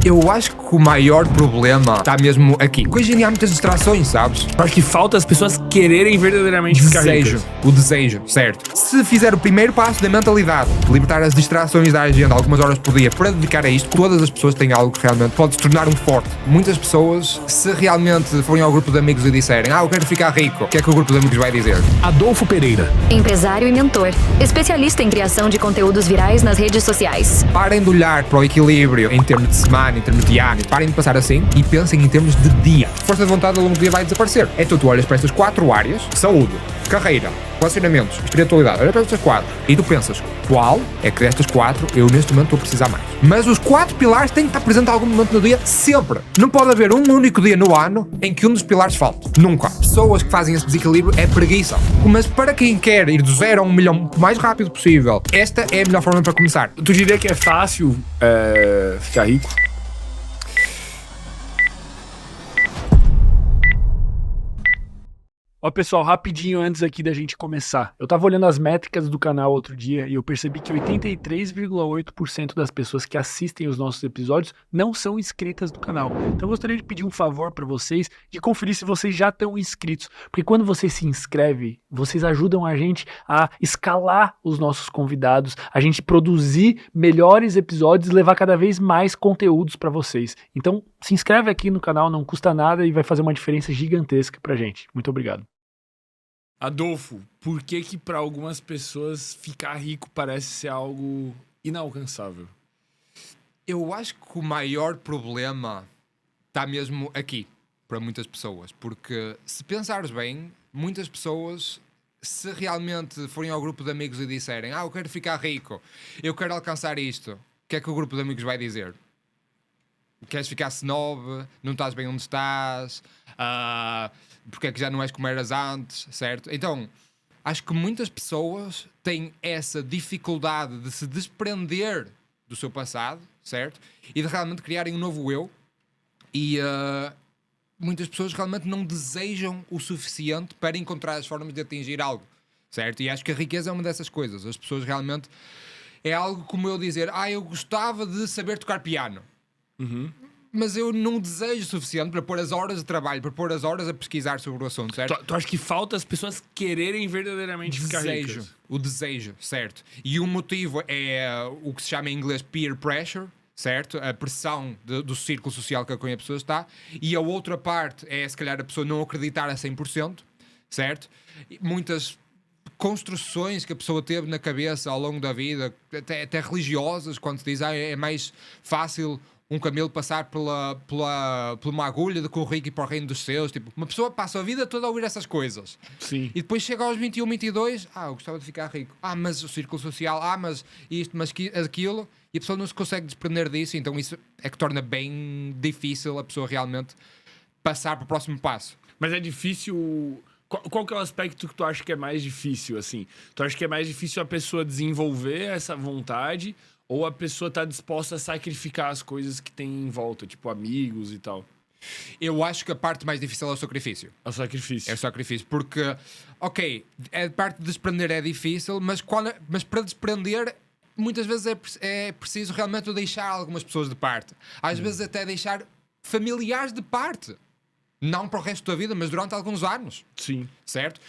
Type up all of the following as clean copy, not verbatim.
Eu acho que o maior problema está mesmo aqui. Hoje em dia há muitas distrações, sabes? Eu acho que falta as pessoas quererem verdadeiramente ficar ricas. O desejo, certo. Se fizer o primeiro passo da mentalidade, de libertar as distrações da agenda algumas horas por dia para dedicar a isto, todas as pessoas têm algo que realmente pode se tornar um forte. Muitas pessoas, se realmente forem ao grupo de amigos e disserem eu quero ficar rico, o que é que o grupo de amigos vai dizer? Adolfo Pereira. Empresário e mentor. Especialista em criação de conteúdos virais nas redes sociais. Parem de olhar para o equilíbrio em termos de semana, em termos de ano. Parem de passar assim e pensem em termos de dia. Força de vontade ao longo do dia vai desaparecer. Então tu olhas para estas 4 áreas: saúde, carreira, relacionamentos, espiritualidade. Olha para estas 4 e tu pensas qual é que destas 4 eu neste momento estou a precisar mais. Mas os 4 pilares têm que estar presentes em algum momento no dia, sempre. Não pode haver um único dia no ano em que um dos pilares falte. Nunca. Pessoas que fazem esse desequilíbrio é preguiça. Mas para quem quer ir do 0 a 1 milhão o mais rápido possível, esta é a melhor forma para começar. Tu diria que é fácil ficar rico? Ó, pessoal, rapidinho antes aqui da gente começar. Eu tava olhando as métricas do canal outro dia e eu percebi que 83,8% das pessoas que assistem os nossos episódios não são inscritas do canal. Então eu gostaria de pedir um favor para vocês de conferir se vocês já estão inscritos. Porque quando você se inscreve, vocês ajudam a gente a escalar os nossos convidados, a gente produzir melhores episódios e levar cada vez mais conteúdos para vocês. Então se inscreve aqui no canal, não custa nada e vai fazer uma diferença gigantesca pra gente. Muito obrigado. Adolfo, por que para algumas pessoas ficar rico parece ser algo inalcançável? Eu acho que o maior problema está mesmo aqui, para muitas pessoas. Porque, se pensares bem, muitas pessoas, se realmente forem ao grupo de amigos e disserem eu quero ficar rico, eu quero alcançar isto, o que é que o grupo de amigos vai dizer? Queres ficar snob? Não estás bem onde estás? Porque é que já não és como eras antes, certo? Então, acho que muitas pessoas têm essa dificuldade de se desprender do seu passado, certo? E de realmente criarem um novo eu. E muitas pessoas realmente não desejam o suficiente para encontrar as formas de atingir algo, certo? E acho que a riqueza é uma dessas coisas. As pessoas realmente... É algo como eu dizer, eu gostava de saber tocar piano. Uhum. Mas eu não desejo o suficiente para pôr as horas de trabalho, para pôr as horas a pesquisar sobre o assunto, certo? Tu acha que falta as pessoas quererem verdadeiramente ficar ricas? O desejo, certo? E o motivo é o que se chama em inglês peer pressure, certo? A pressão do círculo social que a pessoa está. E a outra parte é, se calhar, a pessoa não acreditar a 100%, certo? E muitas construções que a pessoa teve na cabeça ao longo da vida, até religiosas, quando se diz é mais fácil um camelo passar por uma agulha do que um rico ir para o reino dos seus. Tipo, uma pessoa passa a vida toda a ouvir essas coisas. Sim. E depois chega aos 21, 22, eu gostava de ficar rico. Mas o círculo social, mas isto, mas aquilo. E a pessoa não se consegue desprender disso. Então isso é que torna bem difícil a pessoa realmente passar para o próximo passo. Mas é difícil... Qual que é o aspecto que tu acha que é mais difícil, assim? Tu acha que é mais difícil a pessoa desenvolver essa vontade... Ou a pessoa tá disposta a sacrificar as coisas que tem em volta, tipo amigos e tal? Eu acho que a parte mais difícil é o sacrifício. É o sacrifício. É o sacrifício, porque, a parte de desprender é difícil, mas para desprender, muitas vezes é preciso realmente deixar algumas pessoas de parte. Às vezes até deixar familiares de parte. Não para o resto da vida, mas durante alguns anos. Sim. Certo?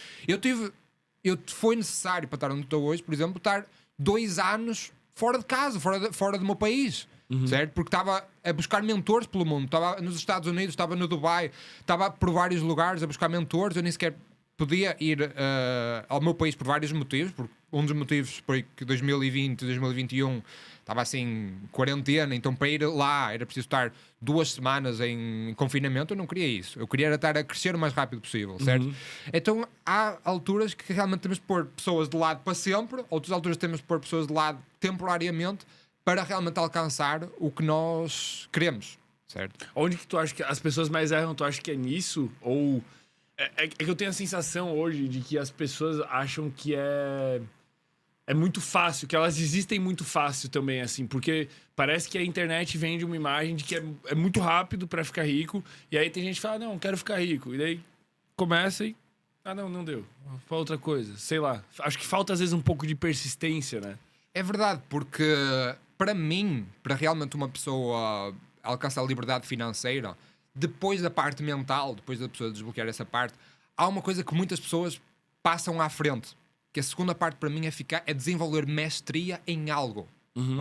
Foi necessário, para estar onde estou hoje, por exemplo, estar 2 anos... fora de casa, fora do meu país, certo? Porque estava a buscar mentores pelo mundo. Estava nos Estados Unidos, estava no Dubai, estava por vários lugares a buscar mentores. Eu nem sequer podia ir ao meu país por vários motivos. Porque um dos motivos foi que 2020, 2021 estava assim, quarentena. Então para ir lá era preciso estar 2 semanas em confinamento. Eu não queria isso. Eu queria estar a crescer o mais rápido possível, certo? Então há alturas que realmente temos de pôr pessoas de lado para sempre. Outras alturas temos de pôr pessoas de lado temporariamente para realmente alcançar o que nós queremos, certo? Onde que tu acha que as pessoas mais erram? Tu acha que é nisso? Ou... É que eu tenho a sensação hoje de que as pessoas acham que é muito fácil, que elas desistem muito fácil também, assim, porque parece que a internet vende uma imagem de que é muito rápido pra ficar rico, e aí tem gente que fala, não, quero ficar rico, e daí começa e, não deu, foi outra coisa, sei lá. Acho que falta às vezes um pouco de persistência, né? É verdade, porque para mim, para realmente uma pessoa alcança a liberdade financeira, depois da parte mental, depois da pessoa desbloquear essa parte, há uma coisa que muitas pessoas passam à frente, que a segunda parte para mim é desenvolver mestria em algo.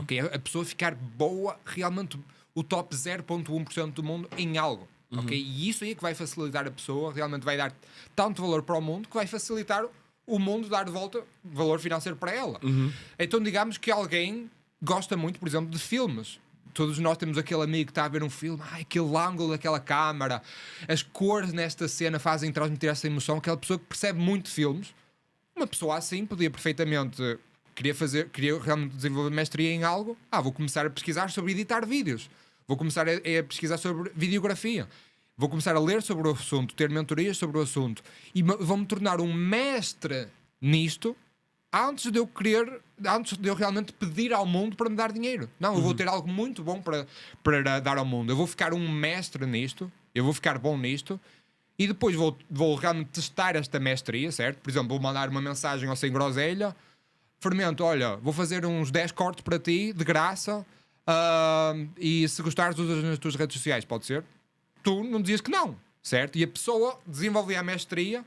Okay? A pessoa ficar boa, realmente o top 0.1% do mundo em algo. Okay? E isso aí é que vai facilitar a pessoa, realmente vai dar tanto valor para o mundo, que vai facilitar o mundo dar de volta valor financeiro para ela. Então digamos que alguém gosta muito, por exemplo, de filmes. Todos nós temos aquele amigo que está a ver um filme, aquele ângulo daquela câmara, as cores nesta cena fazem transmitir essa emoção. Aquela pessoa que percebe muito de filmes, uma pessoa assim podia perfeitamente queria realmente desenvolver mestria em algo. Vou começar a pesquisar sobre editar vídeos, vou começar a pesquisar sobre videografia, vou começar a ler sobre o assunto, ter mentorias sobre o assunto e vou-me tornar um mestre nisto antes de eu realmente pedir ao mundo para me dar dinheiro. Não, eu vou ter algo muito bom para dar ao mundo. Eu vou ficar um mestre nisto, eu vou ficar bom nisto e depois vou realmente testar esta mestria, certo? Por exemplo, vou mandar uma mensagem ao Sem Groselha: Fermento, olha, vou fazer uns 10 cortes para ti, de graça, e se gostares usas nas tuas redes sociais, pode ser? Tu não dizias que não, certo? E a pessoa desenvolvia a mestria,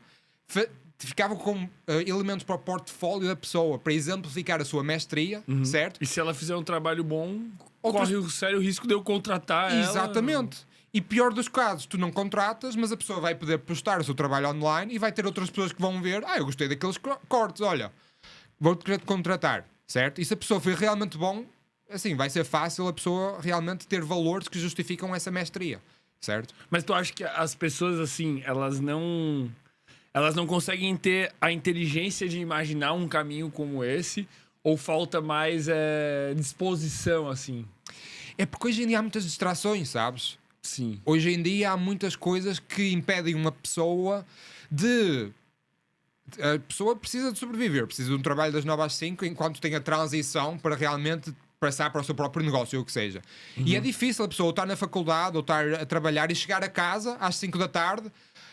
ficava com elementos para o portfólio da pessoa, para exemplificar a sua mestria, certo? E se ela fizer um trabalho bom, corre o sério risco de eu contratar ela. Exatamente. E pior dos casos, tu não contratas, mas a pessoa vai poder postar o seu trabalho online e vai ter outras pessoas que vão ver: eu gostei daqueles cortes, olha, vou-te querer contratar, certo? E se a pessoa foi realmente bom, assim, vai ser fácil a pessoa realmente ter valores que justificam essa mestria, certo? Mas tu acha que as pessoas, assim, elas não conseguem ter a inteligência de imaginar um caminho como esse? Ou falta mais disposição, assim? É porque hoje em dia há muitas distrações, sabes? Sim. Hoje em dia há muitas coisas que impedem uma pessoa de... A pessoa precisa de sobreviver, precisa de um trabalho das 9 às 5 enquanto tem a transição para realmente passar para o seu próprio negócio, ou o que seja. E é difícil a pessoa estar na faculdade ou estar a trabalhar e chegar a casa às 5 da tarde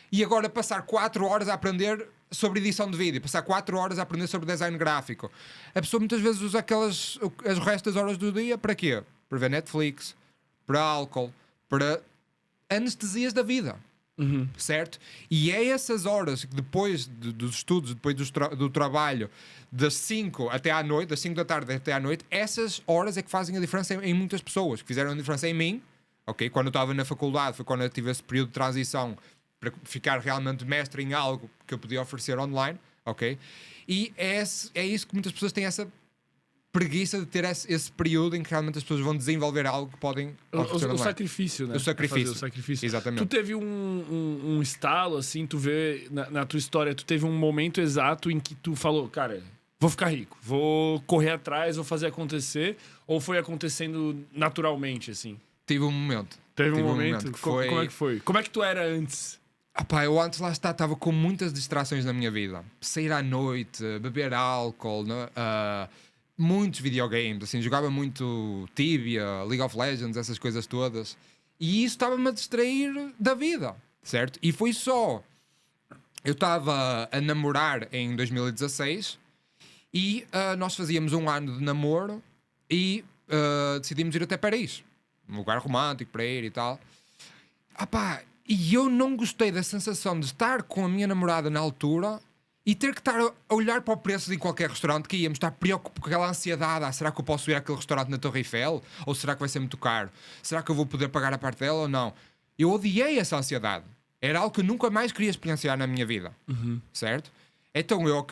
e agora passar 4 horas a aprender sobre edição de vídeo, passar 4 horas a aprender sobre design gráfico. A pessoa muitas vezes usa as restas horas do dia para quê? Para ver Netflix, para álcool, para anestesias da vida. Certo? E é essas horas que depois dos estudos, depois do trabalho, das 5 até à noite, das 5 da tarde até à noite, essas horas é que fazem a diferença em muitas pessoas, que fizeram a diferença em mim. Okay? Quando eu estava na faculdade, foi quando eu tive esse período de transição para ficar realmente mestre em algo que eu podia oferecer online. Okay? E é isso que muitas pessoas têm essa preguiça de ter esse período em que realmente as pessoas vão desenvolver algo que podem oferecer online. O sacrifício, né? O sacrifício. O sacrifício. Exatamente. Tu teve um estalo, assim, tu vê na tua história, tu teve um momento exato em que tu falou, cara, vou ficar rico, vou correr atrás, vou fazer acontecer, ou foi acontecendo naturalmente, assim? Tive um momento. Teve um momento que foi... Como é que foi? Como é que tu era antes? Eu antes, lá está, estava com muitas distrações na minha vida. Sair à noite, beber álcool, muitos videogames, assim, jogava muito Tibia, League of Legends, essas coisas todas. E isso estava-me a distrair da vida, certo? E foi só... Eu estava a namorar em 2016 e nós fazíamos um ano de namoro e decidimos ir até Paris. Um lugar romântico para ir e tal. E eu não gostei da sensação de estar com a minha namorada na altura e ter que estar a olhar para o preço de qualquer restaurante que íamos, estar preocupado com aquela ansiedade. Será que eu posso ir àquele restaurante na Torre Eiffel? Ou será que vai ser muito caro? Será que eu vou poder pagar a parte dela ou não? Eu odiei essa ansiedade. Era algo que eu nunca mais queria experienciar na minha vida. Certo? Então eu,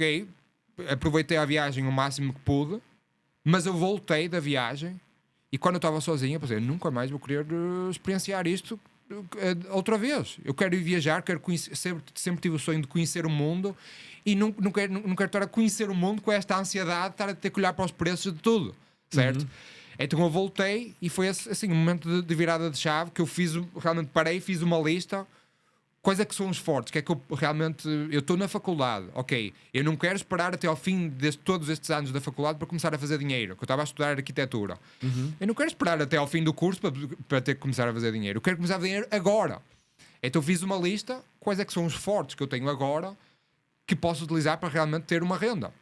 aproveitei a viagem o máximo que pude, mas eu voltei da viagem e quando eu estava sozinho, eu pensei, nunca mais vou querer experienciar isto outra vez. Eu quero ir viajar, quero conhecer, sempre tive o sonho de conhecer o mundo e não quero estar a conhecer o mundo com esta ansiedade de estar a ter que olhar para os preços de tudo, certo? Então eu voltei e foi assim um momento de virada de chave que eu realmente parei, fiz uma lista. Quais é que são os fortes? Que é que eu realmente... Eu estou na faculdade, eu não quero esperar até ao fim de todos estes anos da faculdade para começar a fazer dinheiro, que eu estava a estudar arquitetura. Eu não quero esperar até ao fim do curso para ter que começar a fazer dinheiro. Eu quero começar a fazer dinheiro agora. Então eu fiz uma lista, quais é que são os fortes que eu tenho agora que posso utilizar para realmente ter uma renda.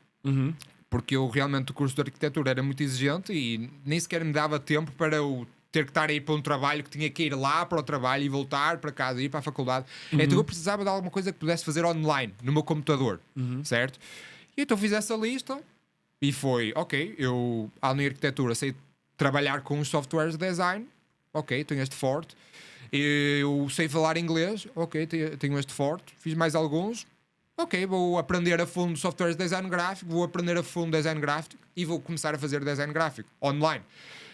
Porque eu realmente o curso de arquitetura era muito exigente e nem sequer me dava tempo para eu ter que estar a ir para um trabalho, que tinha que ir lá para o trabalho e voltar para casa, ir para a faculdade. Então eu precisava de alguma coisa que pudesse fazer online, no meu computador, certo? E então fiz essa lista e foi, ok, eu, na arquitetura, sei trabalhar com os softwares de design, ok, tenho este forte. Eu sei falar inglês, ok, tenho este forte. Fiz mais alguns, ok, vou aprender a fundo softwares de design gráfico, vou aprender a fundo design gráfico e vou começar a fazer design gráfico online.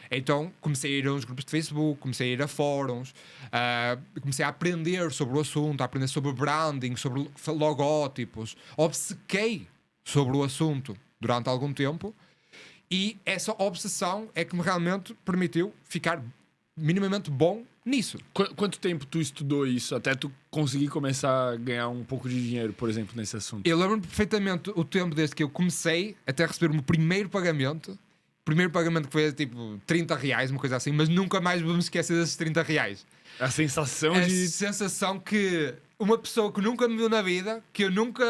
Então comecei a ir a uns grupos de Facebook, comecei a ir a fóruns, comecei a aprender sobre o assunto, a aprender sobre branding, sobre logótipos, obcequei sobre o assunto durante algum tempo e essa obsessão é que me realmente permitiu ficar minimamente bom nisso. Quanto tempo tu estudou isso até tu conseguir começar a ganhar um pouco de dinheiro, por exemplo, nesse assunto? Eu lembro-me perfeitamente o tempo desde que eu comecei até receber o meu primeiro pagamento. Primeiro pagamento que foi tipo 30 reais, uma coisa assim, mas nunca mais vou me esquecer desses 30 reais. A sensação A de... sensação que uma pessoa que nunca me viu na vida, que eu nunca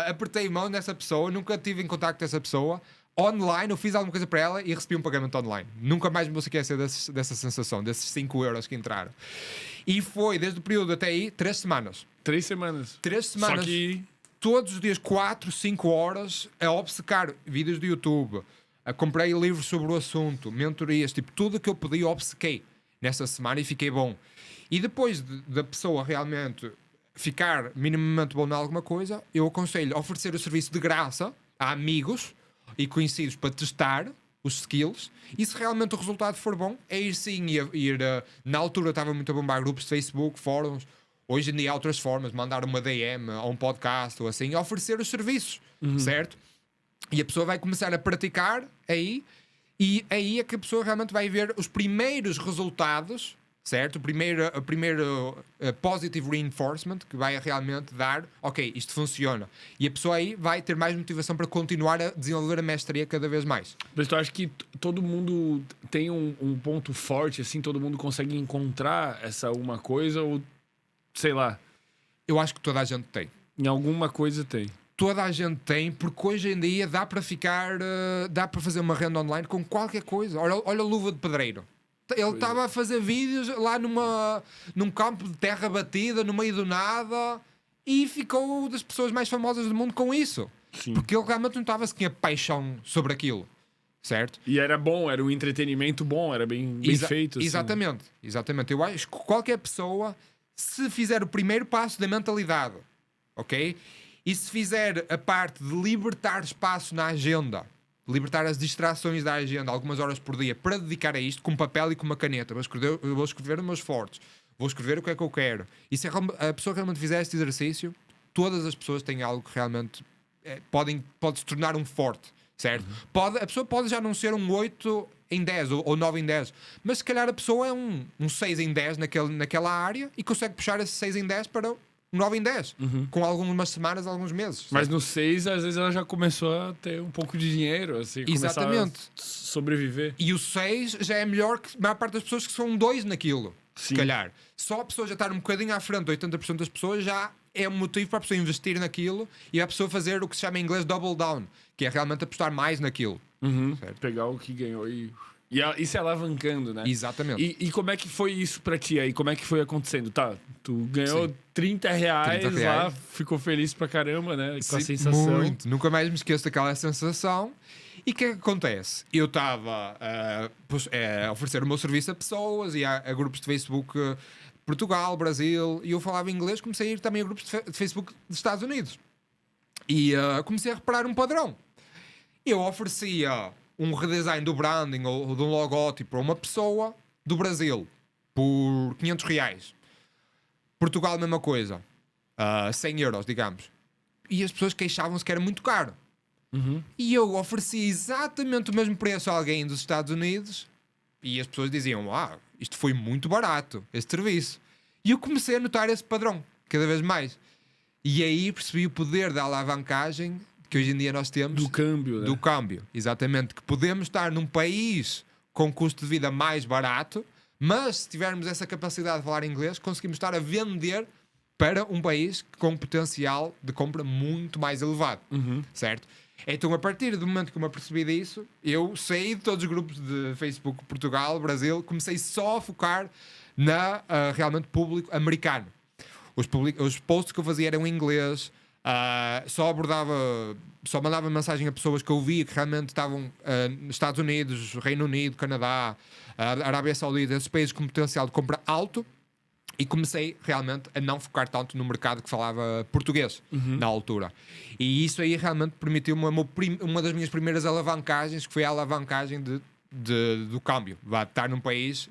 apertei mão nessa pessoa, nunca tive em contacto com essa pessoa, online, eu fiz alguma coisa para ela e recebi um pagamento online. Nunca mais me vou esquecer dessa sensação, desses 5 euros que entraram. E foi, desde o período até aí, 3 semanas. 3 semanas. 3 semanas. Só que... Todos os dias, 4, 5 horas, a obcecar vídeos do YouTube. Comprei livros sobre o assunto, mentorias, tipo, tudo que eu podia eu obcequei nessa semana e fiquei bom. E depois da pessoa realmente ficar minimamente bom em alguma coisa, eu aconselho a oferecer o serviço de graça a amigos e conhecidos para testar os skills, e se realmente o resultado for bom, é ir sim, na altura estava muito a bombar grupos de Facebook, fóruns, hoje em dia há outras formas, mandar uma DM a um podcast ou assim, oferecer os serviços, certo? E a pessoa vai começar a praticar aí, e aí é que a pessoa realmente vai ver os primeiros resultados, certo? O primeiro positive reinforcement que vai realmente dar, ok, isto funciona. E a pessoa aí vai ter mais motivação para continuar a desenvolver a mestria cada vez mais. Mas tu acha que todo mundo tem um ponto forte, assim, todo mundo consegue encontrar essa uma coisa, ou sei lá? Eu acho que toda a gente tem. Em alguma coisa tem. Toda a gente tem, porque hoje em dia dá para dá para fazer uma renda online com qualquer coisa. Olha a Luva de Pedreiro. Ele estava a fazer vídeos lá num campo de terra batida, no meio do nada, e ficou das pessoas mais famosas do mundo com isso. Sim. Porque ele realmente não estava tinha paixão sobre aquilo, certo? E era bom, era um entretenimento bom, era bem feito. Assim. Exatamente. Eu acho que qualquer pessoa, se fizer o primeiro passo da mentalidade, ok? E se fizer a parte de libertar espaço na agenda, libertar as distrações da agenda algumas horas por dia para dedicar a isto, com papel e com uma caneta, vou escrever os meus fortes, vou escrever o que é que eu quero. E se a pessoa realmente fizer este exercício, todas as pessoas têm algo que realmente pode se tornar um forte, certo? A pessoa pode já não ser um 8 em 10 ou 9 em 10, mas se calhar a pessoa é um 6 em 10 naquela área e consegue puxar esse 6 em 10 para 9 em 10, com algumas semanas, alguns meses. Mas certo? no 6, às vezes ela já começou a ter um pouco de dinheiro, assim, exatamente. Começar a sobreviver. E o 6 já é melhor que a maior parte das pessoas que são 2 naquilo, Sim. se calhar. Só a pessoa já estar um bocadinho à frente de 80% das pessoas já é um motivo para a pessoa investir naquilo e a pessoa fazer o que se chama em inglês double down, que é realmente apostar mais naquilo. Certo? Pegar o que ganhou e se alavancando, né? Exatamente. E como é que foi isso pra ti aí? Como é que foi acontecendo? Tá, tu ganhou 30 reais lá, ficou feliz pra caramba, né? Com a sensação. Muito. Nunca mais me esqueço daquela sensação. E o que é que acontece? Eu estava a oferecer o meu serviço a pessoas e a grupos de Facebook Portugal, Brasil, e eu falava inglês, comecei a ir também a grupos de Facebook dos Estados Unidos. E comecei a reparar um padrão. Eu oferecia um redesign do branding ou de um logótipo a uma pessoa do Brasil por 500 reais. Portugal, mesma coisa. 100 euros, digamos. E as pessoas queixavam-se que era muito caro. E eu ofereci exatamente o mesmo preço a alguém dos Estados Unidos e as pessoas diziam, isto foi muito barato, este serviço. E eu comecei a notar esse padrão, cada vez mais. E aí percebi o poder da alavancagem que hoje em dia nós temos. Do câmbio, né? Do câmbio, exatamente. Que podemos estar num país com custo de vida mais barato, mas se tivermos essa capacidade de falar inglês, conseguimos estar a vender para um país com potencial de compra muito mais elevado. Certo? Então, a partir do momento que eu me apercebi disso, eu saí de todos os grupos de Facebook, Portugal, Brasil, comecei só a focar na realmente público americano. Os posts que eu fazia eram em inglês, só mandava mensagem a pessoas que eu via que realmente estavam nos Estados Unidos, Reino Unido, Canadá, Arábia Saudita, esses países com potencial de compra alto. E comecei realmente a não focar tanto no mercado que falava português na altura. E isso aí realmente permitiu-me uma das minhas primeiras alavancagens, que foi a alavancagem do câmbio. Vai estar num país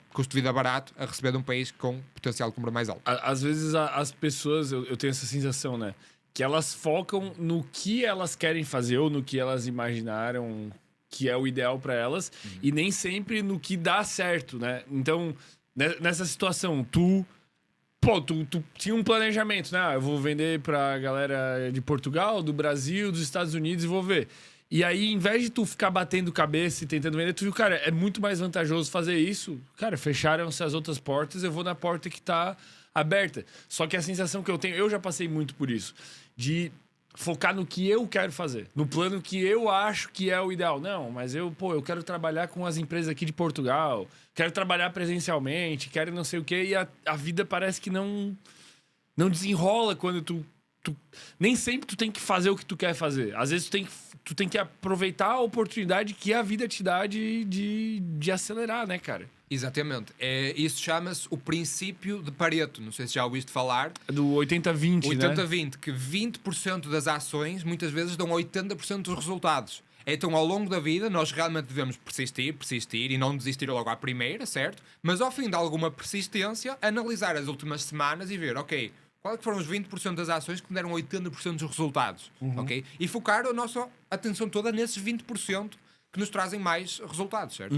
custo de vida barato a receber de um país com potencial de compra mais alto. Às vezes as pessoas, eu tenho essa sensação, né? Que elas focam no que elas querem fazer ou no que elas imaginaram que é o ideal para elas e nem sempre no que dá certo, né? Então... Nessa situação, tu tinha um planejamento, né? Eu vou vender pra galera de Portugal, do Brasil, dos Estados Unidos e vou ver. E aí, em vez de tu ficar batendo cabeça e tentando vender, tu viu, cara, é muito mais vantajoso fazer isso. Cara, fecharam-se as outras portas, eu vou na porta que tá aberta. Só que a sensação que eu tenho, eu já passei muito por isso, de focar no que eu quero fazer, no plano que eu acho que é o ideal. Não, mas eu quero trabalhar com as empresas aqui de Portugal, quero trabalhar presencialmente, quero não sei o quê, e a vida parece que não desenrola quando tu... Nem sempre tu tem que fazer o que tu quer fazer. Às vezes tu tem que aproveitar a oportunidade que a vida te dá de acelerar, né, cara? Exatamente. Isso chama-se o princípio de Pareto. Não sei se já ouviste falar. Do 80-20, 80-20, né? que 20% das ações muitas vezes dão 80% dos resultados. Então, ao longo da vida, nós realmente devemos persistir e não desistir logo à primeira, certo? Mas ao fim de alguma persistência, analisar as últimas semanas e ver, ok, quais foram os 20% das ações que me deram 80% dos resultados, ok? E focar a nossa atenção toda nesses 20% que nos trazem mais resultados, certo?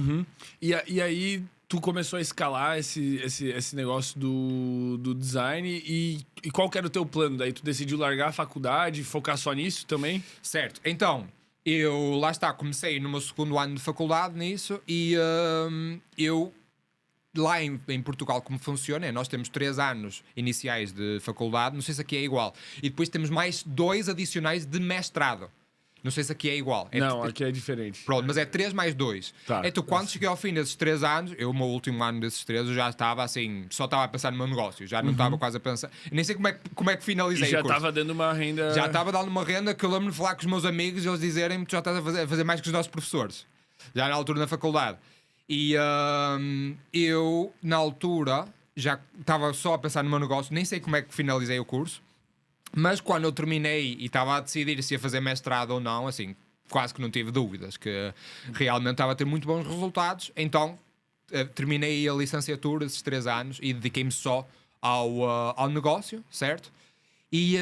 E aí tu começou a escalar esse negócio do design e qual que era o teu plano? Daí tu decidiu largar a faculdade e focar só nisso também? Certo. Então, eu, comecei no meu segundo ano de faculdade nisso e eu... Lá em Portugal, como funciona é, nós temos 3 anos iniciais de faculdade, não sei se aqui é igual, e depois temos mais 2 adicionais de mestrado. Não sei se aqui é igual. Não, aqui é diferente. Pronto, mas é 3 mais 2. Tá. Então, quando cheguei ao fim desses 3 anos, o meu último ano desses 3, eu já estava assim, só estava a pensar no meu negócio, já não estava quase a pensar. Nem sei como é que finalizei e já o curso. estava dando uma renda. Já estava dando uma renda que eu lembro de falar com os meus amigos e eles dizerem-me que já estás a fazer mais que os nossos professores. Já na altura na faculdade. E eu, na altura, já estava só a pensar no meu negócio, nem sei como é que finalizei o curso, mas quando eu terminei e estava a decidir se ia fazer mestrado ou não, assim, quase que não tive dúvidas, que realmente estava a ter muito bons resultados, então terminei a licenciatura desses 3 anos e dediquei-me só ao negócio, certo? E,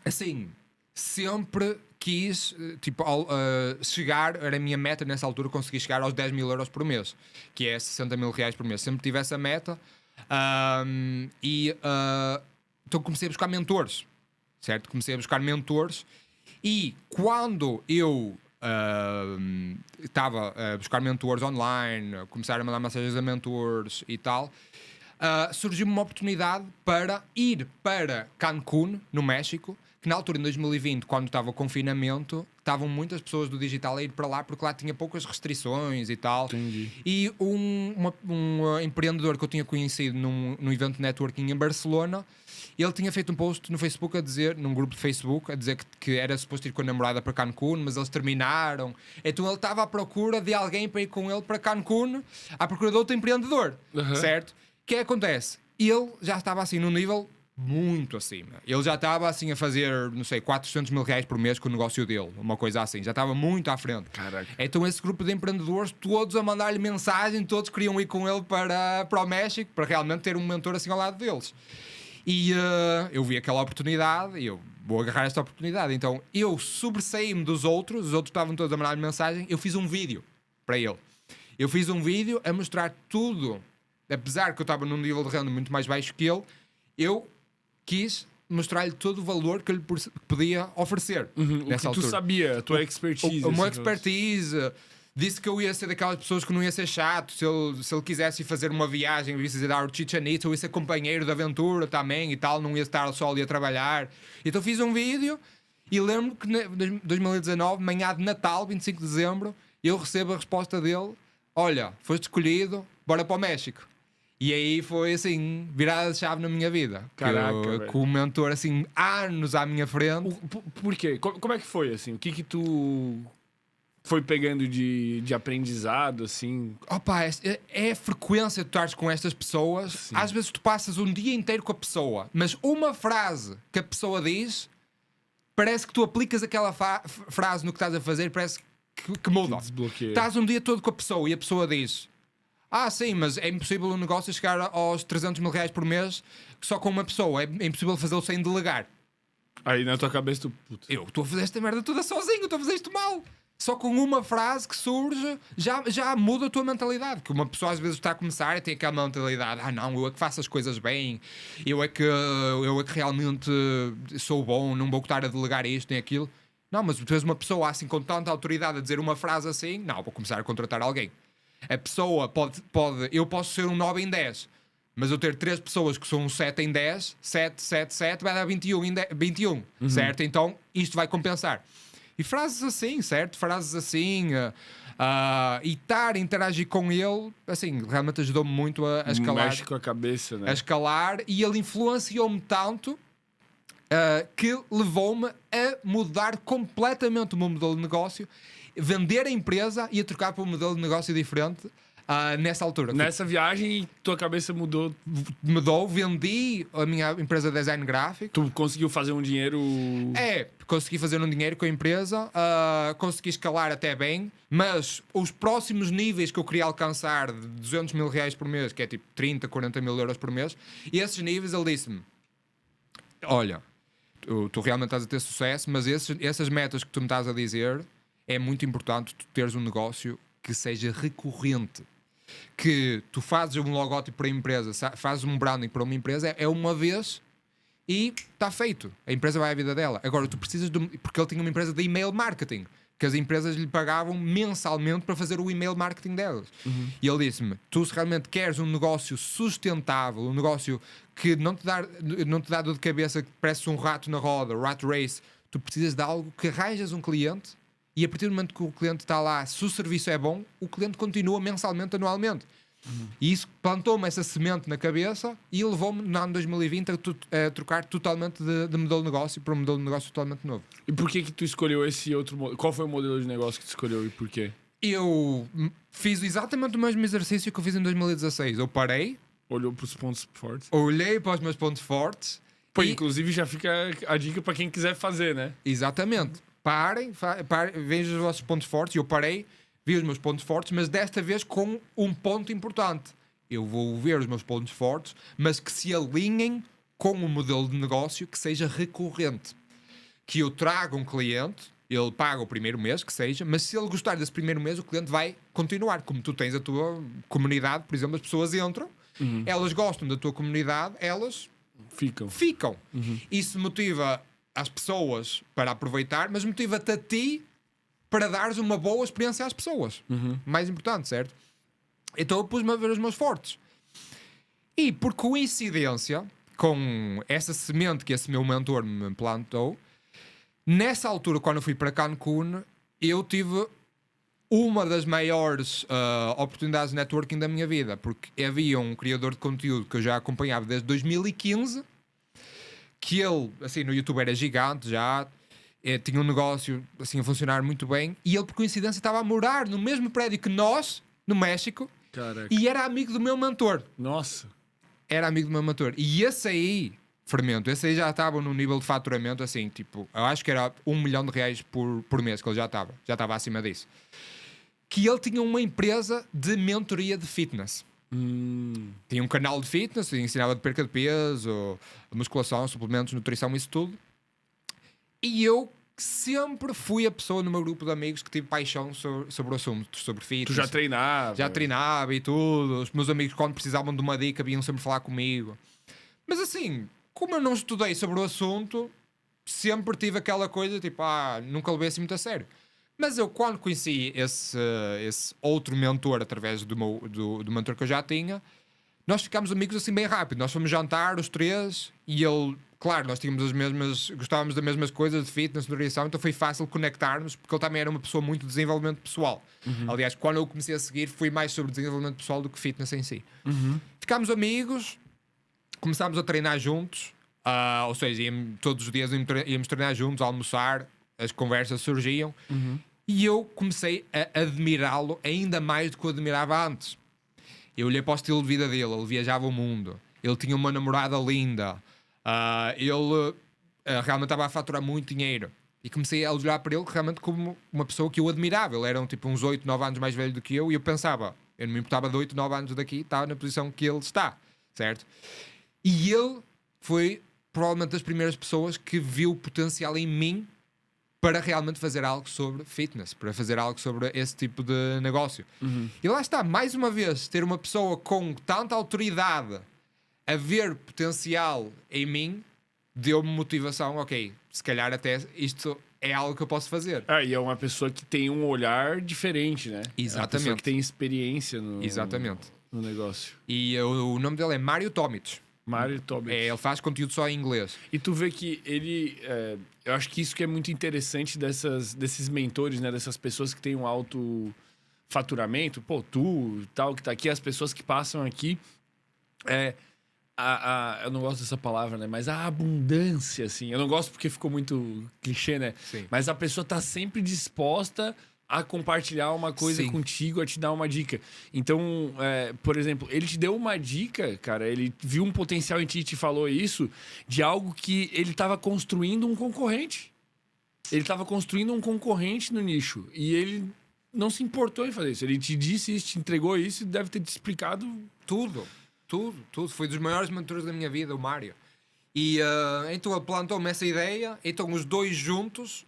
assim, sempre... quis, chegar, era a minha meta nessa altura, consegui chegar aos 10 mil euros por mês, que é 60 mil reais por mês. Sempre tive essa meta então comecei a buscar mentores, certo? Comecei a buscar mentores e quando eu estava a buscar mentores online, começar a mandar mensagens a mentores e tal, surgiu-me uma oportunidade para ir para Cancún, no México, que na altura, em 2020, quando estava o confinamento, estavam muitas pessoas do digital a ir para lá porque lá tinha poucas restrições e tal. Entendi. E um empreendedor que eu tinha conhecido num evento de networking em Barcelona, ele tinha feito um post no Facebook num grupo de Facebook, a dizer que era suposto ir com a namorada para Cancún, mas eles terminaram. Então ele estava à procura de alguém para ir com ele para Cancún, à procura de outro empreendedor, certo? O que acontece? Ele já estava assim num nível muito acima. Ele já estava assim a fazer, não sei, 400 mil reais por mês com o negócio dele, uma coisa assim. Já estava muito à frente. Caraca. Então esse grupo de empreendedores, todos a mandar-lhe mensagem, todos queriam ir com ele para o México, para realmente ter um mentor assim ao lado deles. E eu vi aquela oportunidade e eu vou agarrar esta oportunidade. Então eu sobressaí-me dos outros, os outros estavam todos a mandar-lhe mensagem, eu fiz um vídeo para ele. Eu fiz um vídeo a mostrar tudo, apesar que eu estava num nível de renda muito mais baixo que ele, eu quis mostrar-lhe todo o valor que eu lhe podia oferecer nessa altura. Tu sabia, a tua expertise. O meu expertise. Disse que eu ia ser daquelas pessoas que não ia ser chato. Se ele quisesse fazer uma viagem, eu ia dar o Chichen Itza, eu ia ser companheiro de aventura também e tal, não ia estar só ali a trabalhar. Então fiz um vídeo E lembro que em 2019, manhã de Natal, 25 de dezembro, eu recebo a resposta dele: olha, foste escolhido, bora para o México. E aí foi assim, virada de chave na minha vida. Caraca, velho. Com o mentor assim, anos à minha frente. Por quê? Como é que foi, assim? O que tu foi pegando de aprendizado, assim? Opa, é a frequência de tu estares com estas pessoas. Sim. Às vezes tu passas um dia inteiro com a pessoa, mas uma frase que a pessoa diz, parece que tu aplicas aquela frase no que estás a fazer, parece que muda. Desbloqueia. Estás um dia todo com a pessoa e a pessoa diz: ah, sim, mas é impossível o negócio chegar aos 300 mil reais por mês só com uma pessoa. É impossível fazê-lo sem delegar. Aí na tua cabeça tu... Puta. Eu estou a fazer esta merda toda sozinho, estou a fazer isto mal. Só com uma frase que surge já muda a tua mentalidade. Que uma pessoa às vezes está a começar e tem aquela mentalidade: ah não, eu é que faço as coisas bem, eu é que realmente sou bom, não vou estar a delegar isto nem aquilo. Não, mas tu és uma pessoa assim com tanta autoridade a dizer uma frase assim, não, vou começar a contratar alguém. A pessoa pode eu posso ser um 9 em 10, mas eu ter 3 pessoas que são um 7 em 10, 7 vai dar 21 em 10, 21, certo? Então isto vai compensar. E frases assim, certo? Frases assim, e estar a interagir com ele, assim, realmente ajudou-me muito a escalar. Mexe com a cabeça, né? A escalar, e ele influenciou-me tanto que levou-me a mudar completamente o meu modelo de negócio, vender a empresa e a trocar para um modelo de negócio diferente nessa altura. Nessa viagem, tua cabeça mudou. Mudou, vendi a minha empresa de design gráfico. Tu conseguiu fazer um dinheiro... Consegui fazer um dinheiro com a empresa, consegui escalar até bem, mas os próximos níveis que eu queria alcançar de 200 mil reais por mês, que é tipo 30, 40 mil euros por mês, e esses níveis ele disse-me: olha, tu realmente estás a ter sucesso, mas essas metas que tu me estás a dizer, é muito importante tu teres um negócio que seja recorrente. Que tu fazes um logótipo para a empresa, fazes um branding para uma empresa, é uma vez e está feito. A empresa vai à vida dela. Agora, tu precisas porque ele tinha uma empresa de e-mail marketing, que as empresas lhe pagavam mensalmente para fazer o e-mail marketing delas. E ele disse-me: tu se realmente queres um negócio sustentável, um negócio que não te dá dor de cabeça, que parece um rato na roda, rat race, tu precisas de algo que arranjas um cliente, e a partir do momento que o cliente está lá, se o serviço é bom, o cliente continua mensalmente, anualmente. E isso plantou-me essa semente na cabeça e levou-me no ano 2020 a trocar totalmente de modelo de negócio para um modelo de negócio totalmente novo. E por que tu escolheu esse outro modelo? Qual foi o modelo de negócio que tu escolheu e por quê? Eu fiz exatamente o mesmo exercício que eu fiz em 2016. Eu parei, Olhou para os pontos fortes? olhei para os meus pontos fortes. Pô, inclusive já fica a dica para quem quiser fazer, né? Exatamente. Parem, vejam os vossos pontos fortes. Eu parei, vi os meus pontos fortes, mas desta vez com um ponto importante. Eu vou ver os meus pontos fortes, mas que se alinhem com um modelo de negócio que seja recorrente. Que eu traga um cliente, ele paga o primeiro mês, que seja, mas se ele gostar desse primeiro mês, o cliente vai continuar. Como tu tens a tua comunidade, por exemplo, as pessoas entram, elas gostam da tua comunidade, elas ficam. Isso motiva as pessoas para aproveitar, mas motiva-te a ti para dares uma boa experiência às pessoas. Mais importante, certo? Então eu pus-me a ver os meus fortes. E por coincidência, com essa semente que esse meu mentor me plantou, nessa altura, quando eu fui para Cancún, eu tive uma das maiores oportunidades de networking da minha vida, porque havia um criador de conteúdo que eu já acompanhava desde 2015, que ele, assim, no YouTube era gigante já, tinha um negócio assim a funcionar muito bem, e ele por coincidência estava a morar no mesmo prédio que nós, no México. Caraca. E era amigo do meu mentor. Nossa. Era amigo do meu mentor. E esse aí, Fermento, esse aí já estava num nível de faturamento assim, tipo, eu acho que era $1 milhão por mês que ele já estava acima disso. Que ele tinha uma empresa de mentoria de fitness. Tinha um canal de fitness, ensinava de perca de peso, musculação, suplementos, nutrição, isso tudo. E eu sempre fui a pessoa no meu grupo de amigos que tive paixão sobre o assunto, sobre fitness. Tu já treinava? Já treinava e tudo. Os meus amigos, quando precisavam de uma dica, vinham sempre falar comigo. Mas assim, como eu não estudei sobre o assunto, sempre tive aquela coisa, tipo, nunca levei assim muito a sério. Mas eu, quando conheci esse outro mentor, através do mentor que eu já tinha, nós ficámos amigos assim bem rápido. Nós fomos jantar, os três, e ele claro, nós tínhamos gostávamos das mesmas coisas de fitness, nutrição, então foi fácil conectarmos, porque ele também era uma pessoa muito de desenvolvimento pessoal. Aliás, quando eu comecei a seguir, foi mais sobre desenvolvimento pessoal do que fitness em si. Ficámos amigos, começámos a treinar juntos, ou seja, todos os dias íamos treinar juntos, a almoçar, as conversas surgiam, e eu comecei a admirá-lo ainda mais do que eu admirava antes. Eu olhei para o estilo de vida dele, ele viajava o mundo, ele tinha uma namorada linda, ele realmente estava a faturar muito dinheiro. E comecei a olhar para ele realmente como uma pessoa que eu admirava. Ele era tipo uns 8, 9 anos mais velho do que eu, e eu pensava, eu não me importava de 8, 9 anos daqui, estava na posição que ele está, certo? E ele foi provavelmente das primeiras pessoas que viu potencial em mim para realmente fazer algo sobre fitness, para fazer algo sobre esse tipo de negócio. E lá está, mais uma vez, ter uma pessoa com tanta autoridade a ver potencial em mim deu-me motivação, ok, se calhar até isto é algo que eu posso fazer. E é uma pessoa que tem um olhar diferente, né? Exatamente. É uma pessoa que tem experiência Exatamente. No negócio. E o nome dele é Mário Tomic. Mário Tomic. Ele faz conteúdo só em inglês. E tu vê que ele... eu acho que isso que é muito interessante desses mentores, né? Dessas pessoas que têm um alto faturamento. Pô, tu, tal, que tá aqui. As pessoas que passam aqui... eu não gosto dessa palavra, né? Mas a abundância, assim. Eu não gosto porque ficou muito clichê, né? Sim. Mas a pessoa tá sempre disposta a compartilhar uma coisa Sim. contigo, a te dar uma dica. Então, por exemplo, ele te deu uma dica, cara. Ele viu um potencial em ti e te falou isso, de algo que ele tava construindo um concorrente. Ele tava construindo um concorrente no nicho. E ele não se importou em fazer isso. Ele te disse isso, te entregou isso e deve ter te explicado Tudo. Foi dos maiores mentores da minha vida, o Mário. E então ele plantou-me essa ideia, então os dois juntos,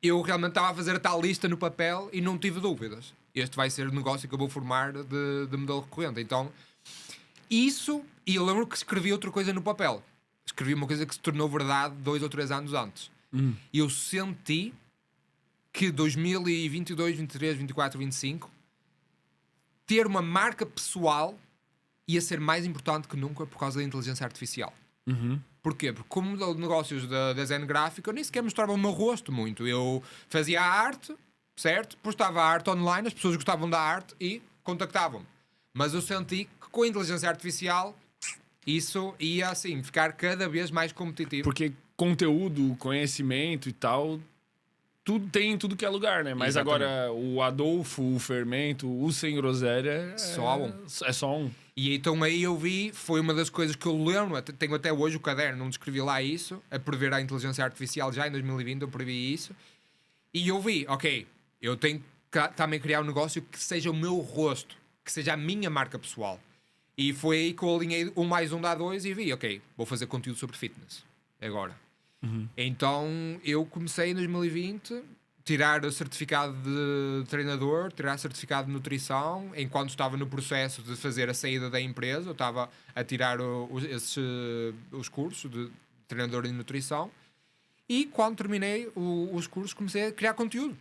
eu realmente estava a fazer a tal lista no papel e não tive dúvidas. Este vai ser o negócio que eu vou formar de modelo recorrente. Então, isso, e eu lembro que escrevi outra coisa no papel. Escrevi uma coisa que se tornou verdade 2 ou 3 anos antes. E eu senti que 2022, 23, 24, 25, ter uma marca pessoal ia ser mais importante que nunca por causa da inteligência artificial. Porquê? Porque como modelo de negócios da design gráfico, eu nem sequer mostrava o meu rosto muito. Eu fazia a arte, certo? Postava a arte online, as pessoas gostavam da arte e contactavam-me. Mas eu senti que com a inteligência artificial isso ia, assim, ficar cada vez mais competitivo. Porque conteúdo, conhecimento e tal, tudo tem em tudo que é lugar, né? Mas Exatamente. agora o Adolfo, o Fermento, o Sem Groselha é só um. E então aí eu vi, foi uma das coisas que eu lembro, tenho até hoje o caderno, não descrevi lá isso, a prever a inteligência artificial já em 2020, eu previ isso. E eu vi, ok, eu tenho que também criar um negócio que seja o meu rosto, que seja a minha marca pessoal. E foi aí que eu alinhei 1 mais 1 dá 2 e vi, ok, vou fazer conteúdo sobre fitness, agora. Então eu comecei em 2020 tirar o certificado de treinador, tirar o certificado de nutrição. Enquanto estava no processo de fazer a saída da empresa, eu estava a tirar os cursos de treinador de nutrição. E quando terminei os cursos, comecei a criar conteúdo.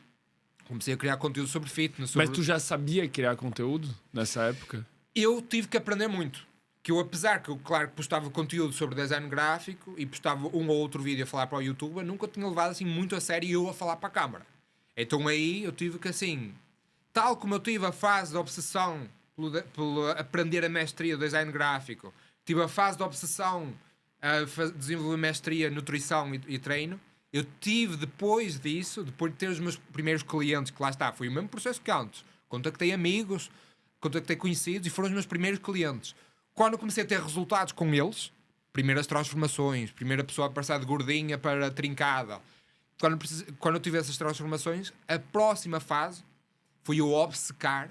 Comecei a criar conteúdo sobre fitness. Mas tu já sabia criar conteúdo nessa época? Eu tive que aprender muito. Que eu, apesar que eu, claro, postava conteúdo sobre design gráfico e postava um ou outro vídeo a falar para o YouTube, eu nunca tinha levado assim muito a sério eu a falar para a câmara. Então aí eu tive que, assim, tal como eu tive a fase de obsessão pelo aprender a mestria do design gráfico, tive a fase de obsessão a desenvolver mestria, nutrição e treino, eu tive depois disso, depois de ter os meus primeiros clientes, que lá está, foi o mesmo processo que antes. Contactei amigos, contactei conhecidos e foram os meus primeiros clientes. Quando eu comecei a ter resultados com eles, primeiras transformações, primeira pessoa a passar de gordinha para trincada, quando eu tive essas transformações, a próxima fase foi eu obcecar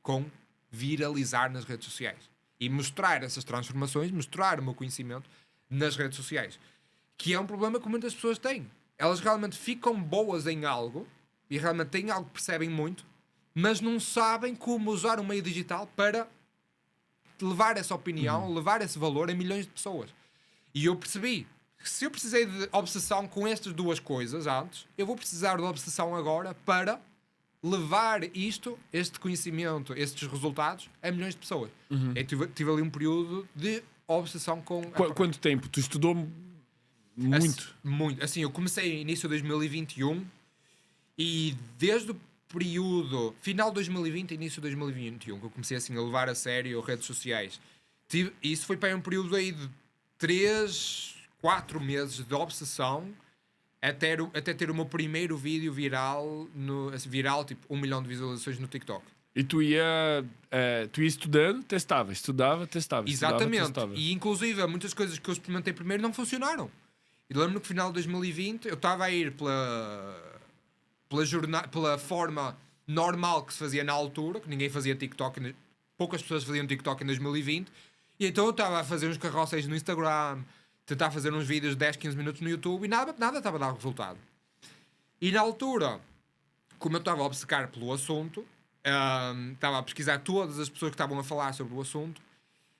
com viralizar nas redes sociais e mostrar essas transformações, mostrar o meu conhecimento nas redes sociais, que é um problema que muitas pessoas têm. Elas realmente ficam boas em algo e realmente têm algo que percebem muito, mas não sabem como usar o meio digital para levar essa opinião, levar esse valor a milhões de pessoas. E eu percebi que se eu precisei de obsessão com estas duas coisas antes, eu vou precisar de obsessão agora para levar este conhecimento, estes resultados a milhões de pessoas. Eu tive ali um período de obsessão com... Quanto tempo? Tu estudou muito? Muito. Assim, eu comecei início de 2021 e desde o período final de 2020 início de 2021 que eu comecei assim a levar a sério redes sociais. Isso foi para um período aí de 3-4 meses de obsessão até ter o meu primeiro vídeo viral, tipo 1 milhão de visualizações no TikTok. E tu ia estudando, testava. Exatamente. Testava. E inclusive muitas coisas que eu experimentei primeiro não funcionaram. E lembro-me que no final de 2020 eu estava a ir pela forma normal que se fazia na altura, que ninguém fazia TikTok, poucas pessoas faziam TikTok em 2020, e então eu estava a fazer uns carrosséis no Instagram, tentar fazer uns vídeos de 10, 15 minutos no YouTube e nada estava a dar resultado. E na altura, como eu estava a obcecar pelo assunto, estava a pesquisar todas as pessoas que estavam a falar sobre o assunto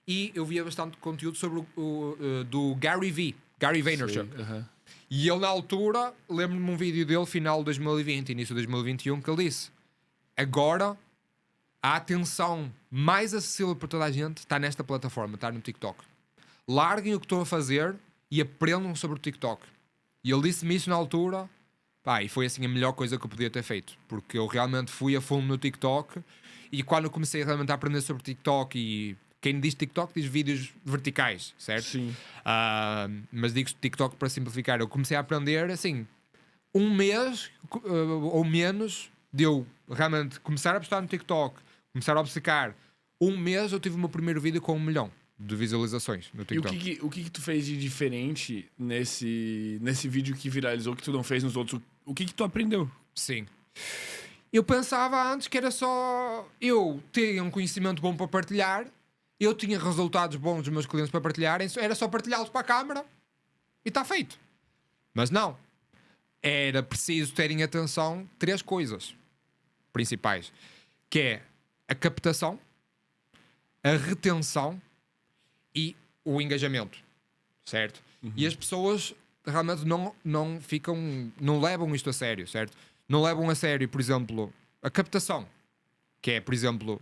e eu via bastante conteúdo sobre do Gary Vaynerchuk. E ele na altura, lembro-me um vídeo dele final de 2020, início de 2021, que ele disse: agora a atenção mais acessível para toda a gente está nesta plataforma, está no TikTok. Larguem o que estão a fazer e aprendam sobre o TikTok. E ele disse-me isso na altura, e foi assim a melhor coisa que eu podia ter feito, porque eu realmente fui a fundo no TikTok e quando eu comecei realmente a aprender sobre TikTok, e quem diz TikTok diz vídeos verticais, certo? Sim. Mas digo TikTok para simplificar. Eu comecei a aprender assim, um mês ou menos de eu realmente começar a postar no TikTok, começar a obcecar. Um mês eu tive o meu primeiro vídeo com 1 milhão de visualizações no TikTok. E o que tu fez de diferente nesse vídeo que viralizou que tu não fez nos outros? O que tu aprendeu? Sim. Eu pensava antes que era só eu ter um conhecimento bom para partilhar, eu tinha resultados bons dos meus clientes para partilharem, era só partilhá-los para a câmara e está feito. Mas não. Era preciso terem atenção 3 coisas principais, que é a captação, a retenção e o engajamento, certo? E as pessoas realmente não levam isto a sério, certo? Não levam a sério, por exemplo, a captação, que é, por exemplo,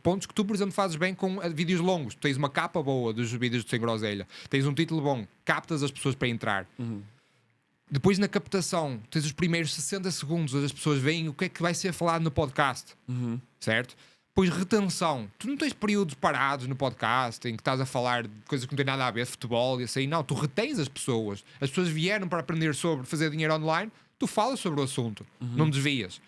pontos que tu, por exemplo, fazes bem com vídeos longos. Tu tens uma capa boa dos vídeos do Sem Groselha, tens um título bom, captas as pessoas para entrar. Depois na captação tens os primeiros 60 segundos onde as pessoas veem o que é que vai ser falado no podcast, certo? Depois retenção, tu não tens períodos parados no podcast em que estás a falar de coisas que não têm nada a ver, futebol e assim, não, tu retens as pessoas vieram para aprender sobre fazer dinheiro online, tu falas sobre o assunto, não desvias.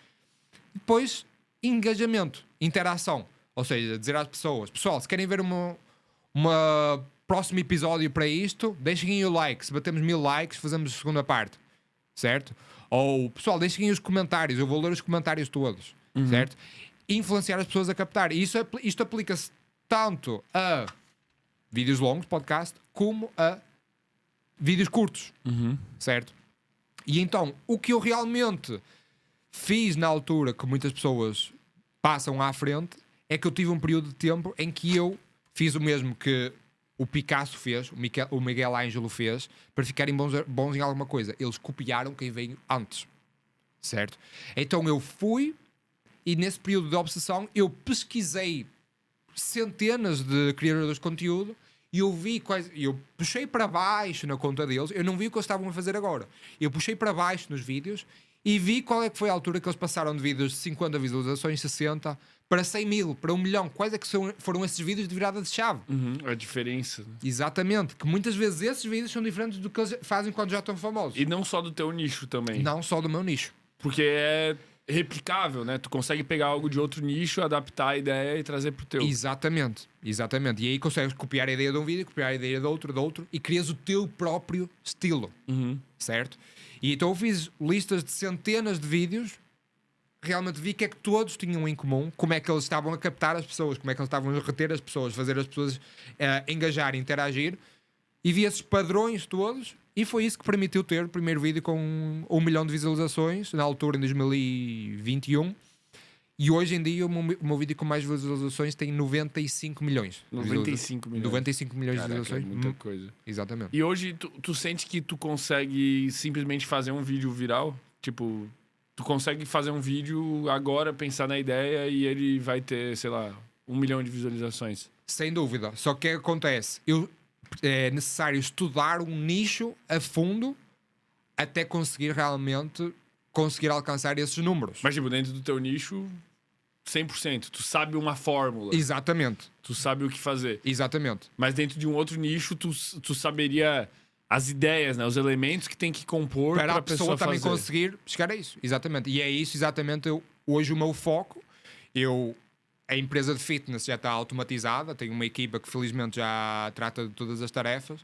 Depois engajamento, interação, ou seja, dizer às pessoas: pessoal, se querem ver uma próximo episódio para isto, deixem aí o like, se batemos 1000 likes fazemos a segunda parte, certo? Ou pessoal, deixem aí os comentários, eu vou ler os comentários todos, certo? Influenciar as pessoas a captar. E isto aplica-se tanto a vídeos longos, podcast, como a vídeos curtos, certo? E então, o que eu realmente fiz na altura, que muitas pessoas passam à frente, é que eu tive um período de tempo em que eu fiz o mesmo que o Picasso fez, o Miguel Ângelo fez, para ficarem bons em alguma coisa. Eles copiaram quem veio antes, certo? Então eu fui, e nesse período de obsessão eu pesquisei centenas de criadores de conteúdo e eu puxei para baixo na conta deles, eu não vi o que eles estavam a fazer agora, eu puxei para baixo nos vídeos e vi qual é que foi a altura que eles passaram de vídeos de 50 visualizações, 60 para 100 mil, para 1 milhão. Quais é que foram esses vídeos de virada de chave? A diferença. Exatamente, que muitas vezes esses vídeos são diferentes do que eles fazem quando já estão famosos. E não só do teu nicho também. Não só do meu nicho. Porque é replicável, né? Tu consegue pegar algo de outro nicho, adaptar a ideia e trazer pro teu. Exatamente. E aí consegues copiar a ideia de um vídeo, copiar a ideia de outro e crias o teu próprio estilo, certo? E então eu fiz listas de centenas de vídeos, realmente vi que é que todos tinham em comum, como é que eles estavam a captar as pessoas, como é que eles estavam a reter as pessoas, fazer as pessoas engajar, interagir, e vi esses padrões todos. E foi isso que permitiu ter o primeiro vídeo com 1 milhão de visualizações, na altura, em 2021. E hoje em dia, o meu vídeo com mais visualizações tem 95 milhões. 95 milhões. 95 milhões de visualizações. É muita coisa. Exatamente. E hoje, tu sente que tu consegue simplesmente fazer um vídeo viral? Tipo, tu consegue fazer um vídeo agora, pensar na ideia e ele vai ter, sei lá, 1 milhão de visualizações? Sem dúvida. Só que o que acontece? É necessário estudar um nicho a fundo até conseguir realmente alcançar esses números. Mas, tipo, dentro do teu nicho, 100%. Tu sabe uma fórmula. Exatamente. Tu sabe o que fazer. Exatamente. Mas dentro de um outro nicho, tu saberia as ideias, né? Os elementos que tem que compor para pra a pessoa também fazer. conseguir chegar a isso. Exatamente. E é isso exatamente hoje o meu foco. A empresa de fitness já está automatizada, tenho uma equipa que felizmente já trata de todas as tarefas.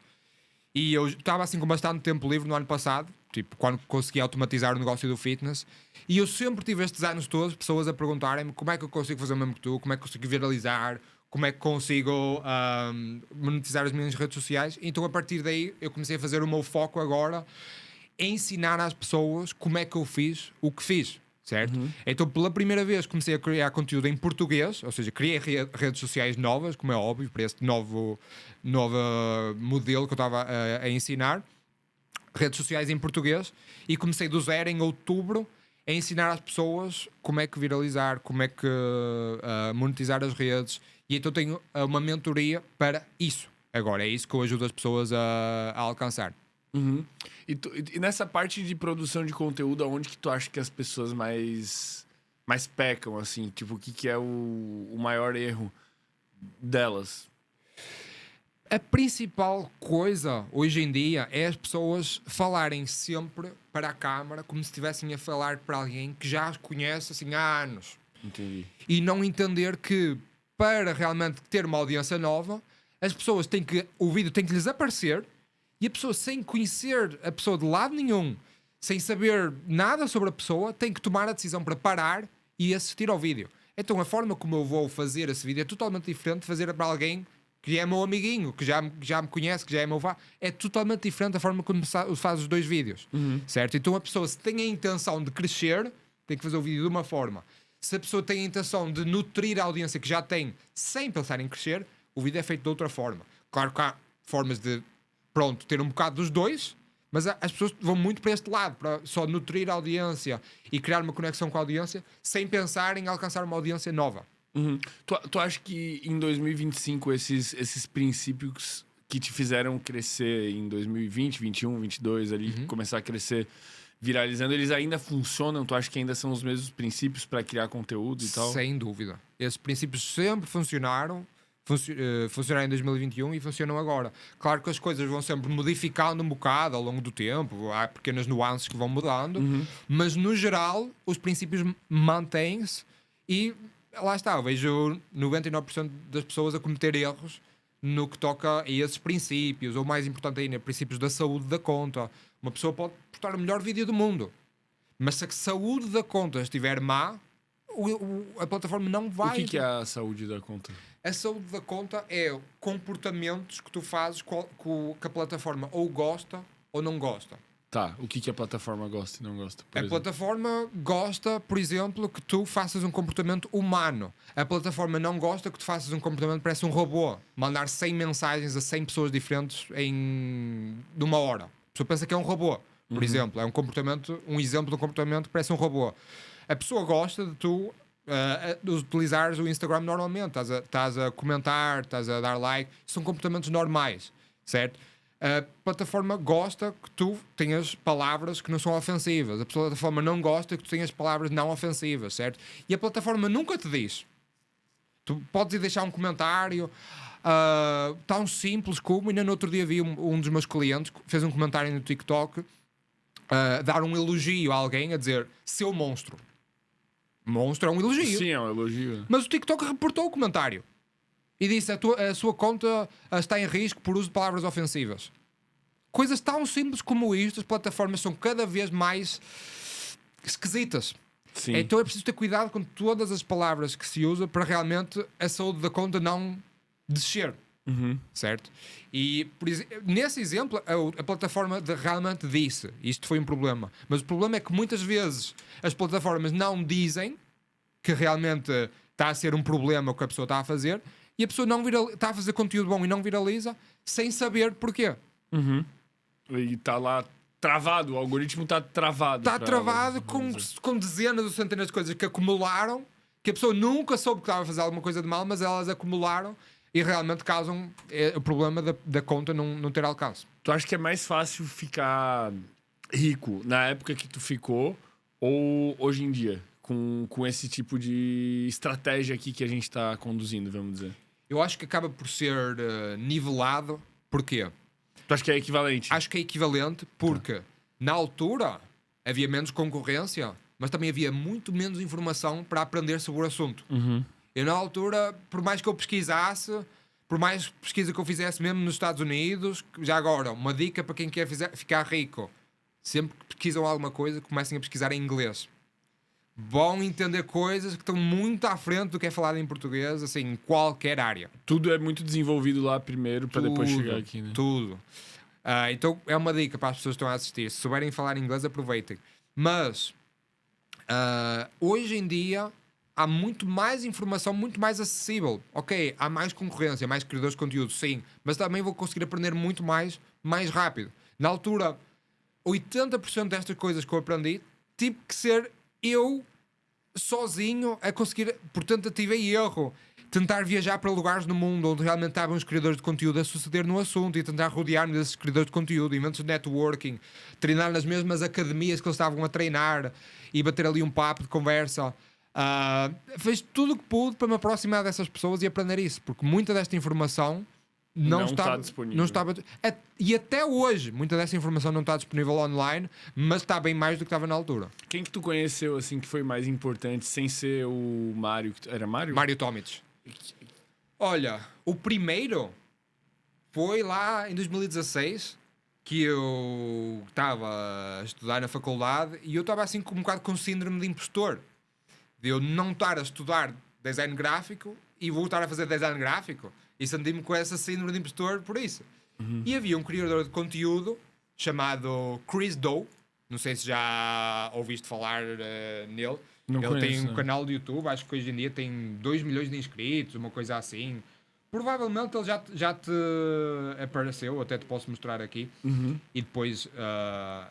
E eu estava assim com bastante tempo livre no ano passado, tipo, quando consegui automatizar o negócio do fitness. E eu sempre tive estes anos todos pessoas a perguntarem-me como é que eu consigo fazer o mesmo que tu, como é que consigo viralizar, como é que consigo monetizar as minhas redes sociais. Então a partir daí eu comecei a fazer o meu foco agora em ensinar às pessoas como é que eu fiz o que fiz. Certo? Então, pela primeira vez, comecei a criar conteúdo em português, ou seja, criei redes sociais novas, como é óbvio, para este novo modelo que eu estava a ensinar, redes sociais em português, e comecei do zero em outubro a ensinar às pessoas como é que viralizar, como é que monetizar as redes, e então tenho uma mentoria para isso. Agora, é isso que eu ajudo as pessoas a alcançar. E nessa parte de produção de conteúdo, aonde que tu acha que as pessoas mais pecam, assim? Tipo, o que é o maior erro delas? A principal coisa hoje em dia é as pessoas falarem sempre para a câmara como se estivessem a falar para alguém que já as conhece assim, há anos. Entendi. E não entender que para realmente ter uma audiência nova, as pessoas o vídeo tem que lhes aparecer. E a pessoa, sem conhecer a pessoa de lado nenhum, sem saber nada sobre a pessoa, tem que tomar a decisão para parar e assistir ao vídeo. Então a forma como eu vou fazer esse vídeo é totalmente diferente de fazer para alguém que é meu amiguinho, que já me conhece, que já é meu vá. É totalmente diferente da forma como faz os dois vídeos. Certo? Então a pessoa, se tem a intenção de crescer, tem que fazer o vídeo de uma forma. Se a pessoa tem a intenção de nutrir a audiência que já tem, sem pensar em crescer, o vídeo é feito de outra forma. Claro que há formas de ter um bocado dos dois, mas as pessoas vão muito para este lado, para só nutrir a audiência e criar uma conexão com a audiência, sem pensar em alcançar uma audiência nova. Tu acha que em 2025 esses princípios que te fizeram crescer em 2020, 21, 22 ali, começar a crescer viralizando, eles ainda funcionam? Tu acha que ainda são os mesmos princípios para criar conteúdo e tal? Sem dúvida. Esses princípios sempre funcionaram. Funcionaram em 2021 e funcionam agora. Claro que as coisas vão sempre modificando um bocado ao longo do tempo, há pequenas nuances que vão mudando, mas no geral os princípios mantêm-se e lá está, eu vejo 99% das pessoas a cometer erros no que toca a esses princípios, ou mais importante ainda, princípios da saúde da conta. Uma pessoa pode postar o melhor vídeo do mundo, mas se a saúde da conta estiver má, a plataforma não vai... O que é a saúde da conta? A saúde da conta é comportamentos que tu fazes que a plataforma ou gosta ou não gosta. Tá, o que a plataforma gosta e não gosta? A plataforma gosta, por exemplo, que tu faças um comportamento humano. A plataforma não gosta que tu faças um comportamento que parece um robô. Mandar 100 mensagens a 100 pessoas diferentes numa hora. A pessoa pensa que é um robô, por exemplo. É um exemplo de um comportamento que parece um robô. A pessoa gosta de tu de utilizares o Instagram normalmente. Estás a comentar, estás a dar like. São comportamentos normais, certo? A plataforma gosta que tu tenhas palavras que não são ofensivas. A plataforma não gosta que tu tenhas palavras não ofensivas, certo? E a plataforma nunca te diz. Tu podes ir deixar um comentário tão simples como... Ainda no outro dia vi um dos meus clientes que fez um comentário no TikTok dar um elogio a alguém, a dizer seu monstro. Monstro é um elogio. Sim, é um elogio. Mas o TikTok reportou o comentário e disse a sua conta está em risco por uso de palavras ofensivas. Coisas tão simples como isto, as plataformas são cada vez mais esquisitas. Sim. Então é preciso ter cuidado com todas as palavras que se usa para realmente a saúde da conta não descer. Certo? E nesse exemplo a plataforma realmente disse isto foi um problema, mas o problema é que muitas vezes as plataformas não dizem que realmente está a ser um problema o que a pessoa está a fazer e a pessoa não está a fazer conteúdo bom e não viraliza sem saber porquê. E está lá travado, o algoritmo está travado. Está travado com dezenas ou centenas de coisas que acumularam, que a pessoa nunca soube que estava a fazer alguma coisa de mal, mas elas acumularam e realmente causam o problema da conta não ter alcance. Tu acha que é mais fácil ficar rico na época que tu ficou ou hoje em dia? Com esse tipo de estratégia aqui que a gente tá conduzindo, vamos dizer. Eu acho que acaba por ser nivelado. Porquê? Tu acha que é equivalente? Acho que é equivalente porque na altura havia menos concorrência, mas também havia muito menos informação para aprender sobre o assunto. Eu na altura, por mais que eu pesquisasse, por mais pesquisa que eu fizesse mesmo nos Estados Unidos, já agora, uma dica para quem quer ficar rico. Sempre que pesquisam alguma coisa, comecem a pesquisar em inglês. Vão entender coisas que estão muito à frente do que é falado em português, assim, em qualquer área. Tudo é muito desenvolvido lá primeiro para depois chegar aqui, né? Tudo. Então é uma dica para as pessoas que estão a assistir. Se souberem falar inglês, aproveitem. Mas hoje em dia há muito mais informação, muito mais acessível. Ok, há mais concorrência, mais criadores de conteúdo, sim, mas também vou conseguir aprender muito mais rápido. Na altura, 80% destas coisas que eu aprendi tive que ser eu sozinho a conseguir, por tentativa e erro, tentar viajar para lugares no mundo onde realmente estavam os criadores de conteúdo a suceder no assunto e tentar rodear-me desses criadores de conteúdo, eventos de networking, treinar nas mesmas academias que eles estavam a treinar e bater ali um papo de conversa. Fez tudo o que pude para me aproximar dessas pessoas e aprender isso, porque muita desta informação não estava disponível. Não estava, e até hoje, muita dessa informação não está disponível online, mas está bem mais do que estava na altura. Quem que tu conheceu, assim, que foi mais importante, sem ser o Mário? Era Mário? Mário Tomic. Olha, o primeiro foi lá em 2016, que eu estava a estudar na faculdade e eu estava assim com um bocado com síndrome de impostor. De eu não estar a estudar design gráfico e voltar a fazer design gráfico. E senti-me com essa síndrome de impostor por isso. E havia um criador de conteúdo chamado Chris Do. Não sei se já ouviste falar nele. Não Ele conheço, tem um canal de YouTube, acho que hoje em dia tem 2 milhões de inscritos, uma coisa assim. Provavelmente ele já te apareceu, até te posso mostrar aqui. E depois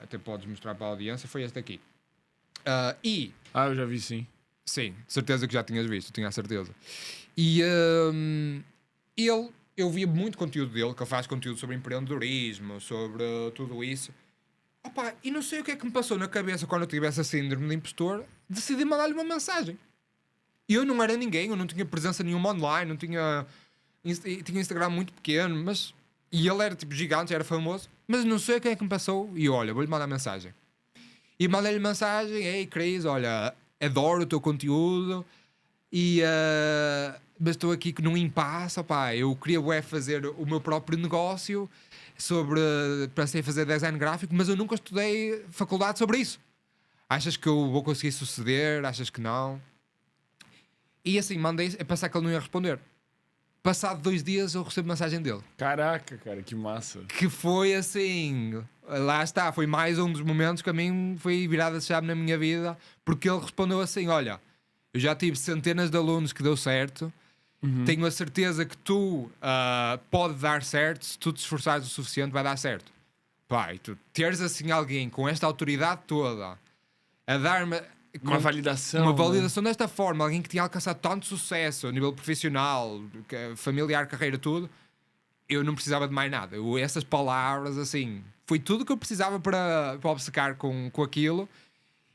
até podes mostrar para a audiência. Foi este aqui. Eu já vi, sim. Sim, certeza que já tinhas visto, tinha a certeza. E eu via muito conteúdo dele, que ele faz conteúdo sobre empreendedorismo, sobre tudo isso. Opa, e não sei o que é que me passou na cabeça quando eu tive essa síndrome de impostor, decidi mandar-lhe uma mensagem. Eu não era ninguém, eu não tinha presença nenhuma online, não tinha Instagram muito pequeno, mas... E ele era tipo gigante, era famoso, mas não sei o que é que me passou, e olha, vou-lhe mandar mensagem. E mandei-lhe mensagem: ei Cris, olha, adoro o teu conteúdo, e... mas estou aqui num impasse, opá, eu queria fazer o meu próprio negócio pensei em fazer design gráfico, mas eu nunca estudei faculdade sobre isso. Achas que eu vou conseguir suceder? Achas que não? E assim, mandei a pensar que ele não ia responder. Passado 2 dias eu recebo mensagem dele. Caraca, cara, que massa. Que foi assim, lá está, foi mais um dos momentos que a mim foi virada de chave na minha vida, porque ele respondeu assim: olha, eu já tive centenas de alunos que deu certo. Tenho a certeza que tu pode dar certo, se tu te esforçares o suficiente vai dar certo. Pai, tu teres assim alguém com esta autoridade toda a dar-me uma validação desta forma, alguém que tinha alcançado tanto sucesso a nível profissional, familiar, carreira, tudo, eu não precisava de mais nada. Essas palavras, assim, foi tudo que eu precisava para obcecar com aquilo,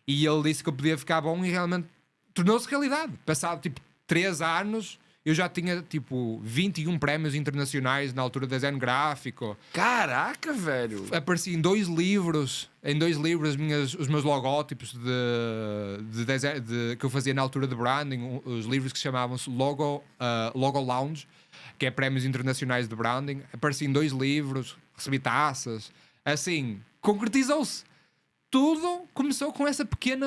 e ele disse que eu podia ficar bom e realmente tornou-se realidade. Passado tipo 3 anos, eu já tinha tipo 21 prémios internacionais na altura de design gráfico. Caraca, velho! Apareci em 2 livros. Os meus logótipos de design, que eu fazia na altura de branding. Os livros que chamavam-se Logo Lounge, que é prémios internacionais de branding. Apareci em 2 livros, recebi taças. Assim, concretizou-se. Tudo começou com esse pequeno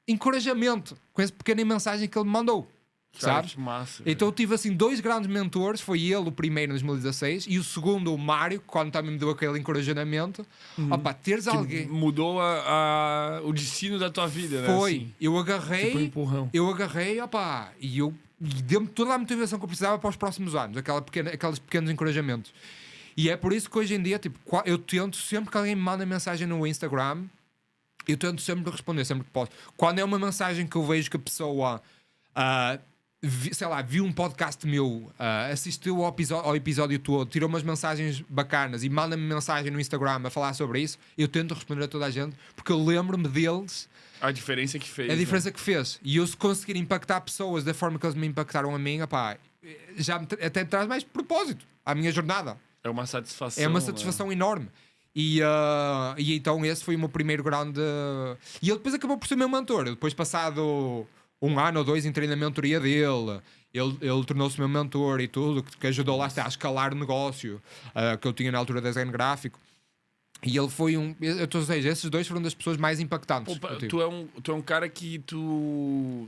encorajamento, com essa pequena mensagem que ele me mandou. Sabes? Massa, então eu tive assim 2 grandes mentores. Foi ele o primeiro em 2016 e o segundo o Mário, que quando também me deu aquele encorajamento. Opa, teres que alguém mudou o destino da tua vida, foi, né? Assim, eu agarrei tipo um empurrão. Opa, e deu-me toda a motivação que eu precisava para os próximos anos, aqueles pequenos encorajamentos. E é por isso que hoje em dia, tipo, eu tento sempre que alguém me manda mensagem no Instagram, eu tento sempre responder, sempre que posso. Quando é uma mensagem que eu vejo que a pessoa viu um podcast meu, assistiu ao episódio todo, tirou umas mensagens bacanas e manda-me mensagem no Instagram a falar sobre isso, eu tento responder a toda a gente, porque eu lembro-me deles. A diferença que fez. A diferença que fez. E eu, se conseguir impactar pessoas da forma que eles me impactaram a mim, opá, até me traz mais propósito à minha jornada. É uma satisfação. É uma satisfação enorme. E então esse foi o meu primeiro grande... E ele depois acabou por ser meu mentor. Depois, passado 1 ano ou 2, entrei na mentoria dele. Ele tornou-se meu mentor e tudo, que ajudou lá a escalar o negócio que eu tinha na altura da Design Gráfico. E ele foi ou seja, esses dois foram das pessoas mais impactantes. Pô, tu é um cara que tu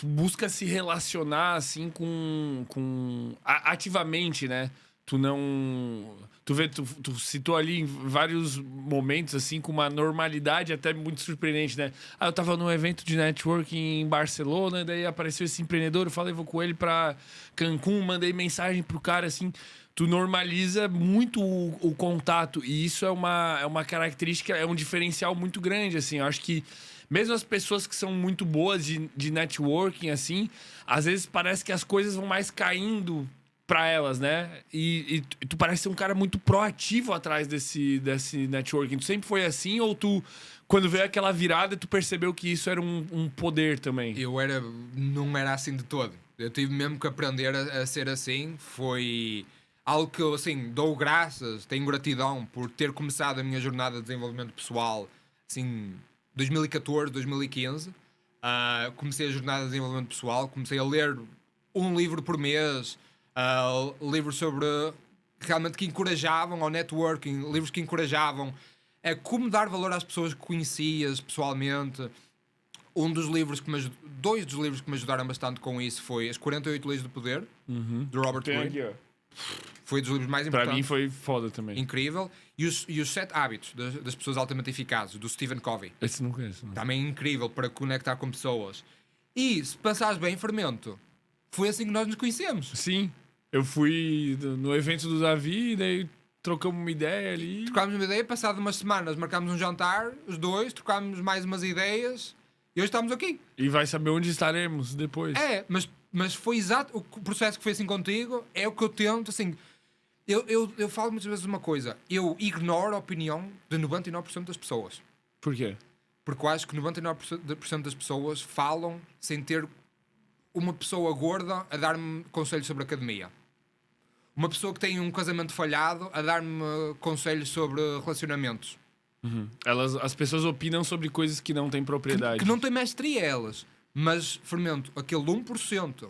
busca se relacionar assim ativamente, né? Tu citou ali em vários momentos assim com uma normalidade até muito surpreendente, né? Eu tava num evento de networking em Barcelona, daí apareceu esse empreendedor, eu falei, vou com ele pra Cancún, mandei mensagem pro cara assim. Tu normaliza muito o contato e isso é uma característica, é um diferencial muito grande, assim. Eu acho que mesmo as pessoas que são muito boas de networking, assim, às vezes parece que as coisas vão mais caindo pra elas, né? E tu parece ser um cara muito proativo atrás desse networking. Tu sempre foi assim ou tu, quando veio aquela virada, tu percebeu que isso era um poder também? Não era assim de todo. Eu tive mesmo que aprender a ser assim. Foi... algo que eu, assim, dou graças, tenho gratidão por ter começado a minha jornada de desenvolvimento pessoal, assim, 2014, 2015. Comecei a jornada de desenvolvimento pessoal, comecei a ler um livro por mês, livros sobre, realmente, que encorajavam ao networking, livros que encorajavam a como dar valor às pessoas que conhecias pessoalmente. Dois dos livros que me ajudaram bastante com isso foi As 48 Leis do Poder, de Robert Greene. Foi dos livros mais importantes. Para mim foi foda também. Incrível. E os 7 hábitos das pessoas altamente eficazes, do Stephen Covey. Esse não conheço. Não. Também incrível para conectar com pessoas. E, se pensares bem, Fermento, foi assim que nós nos conhecemos. Sim. Eu fui no evento do Davi, daí trocamos uma ideia ali. Trocámos uma ideia, passado umas semanas marcámos um jantar, os dois, trocámos mais umas ideias e hoje estamos aqui. E vai saber onde estaremos depois. Mas foi exato o processo que foi assim contigo. É o que eu tento, assim. Eu falo muitas vezes uma coisa. Eu ignoro a opinião de 99% das pessoas. Por quê? Porque eu acho que 99% das pessoas falam sem ter uma pessoa gorda a dar-me conselhos sobre academia. Uma pessoa que tem um casamento falhado a dar-me conselhos sobre relacionamentos. As pessoas opinam sobre coisas que não têm propriedade. Que não têm mestria elas. Mas, Fermento, aquele 1%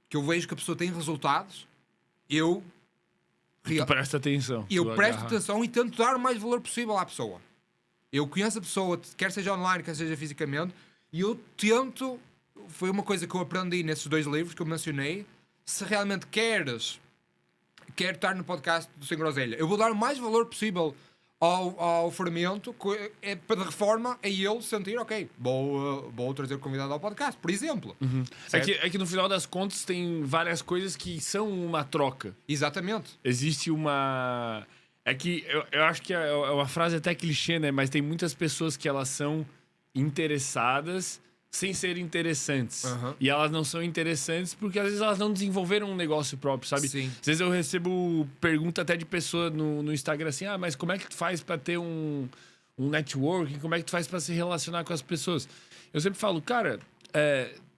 que eu vejo que a pessoa tem resultados, tu presta atenção. Eu presto atenção e tento dar o mais valor possível à pessoa. Eu conheço a pessoa, quer seja online, quer seja fisicamente, e eu tento... Foi uma coisa que eu aprendi nesses 2 livros que eu mencionei. Se realmente quero estar no podcast do Sem Groselha, eu vou dar o mais valor possível ao Fermento, é para de reforma a ele sentir, ok, vou trazer o convidado ao podcast, por exemplo. É que no final das contas tem várias coisas que são uma troca. Exatamente. Existe uma... É que eu acho que é uma frase até clichê, né? Mas tem muitas pessoas que elas são interessadas sem ser interessantes. E elas não são interessantes porque às vezes elas não desenvolveram um negócio próprio, sabe? Sim. Às vezes eu recebo pergunta até de pessoa no Instagram assim, mas como é que tu faz pra ter um networking? Como é que tu faz pra se relacionar com as pessoas? Eu sempre falo, cara,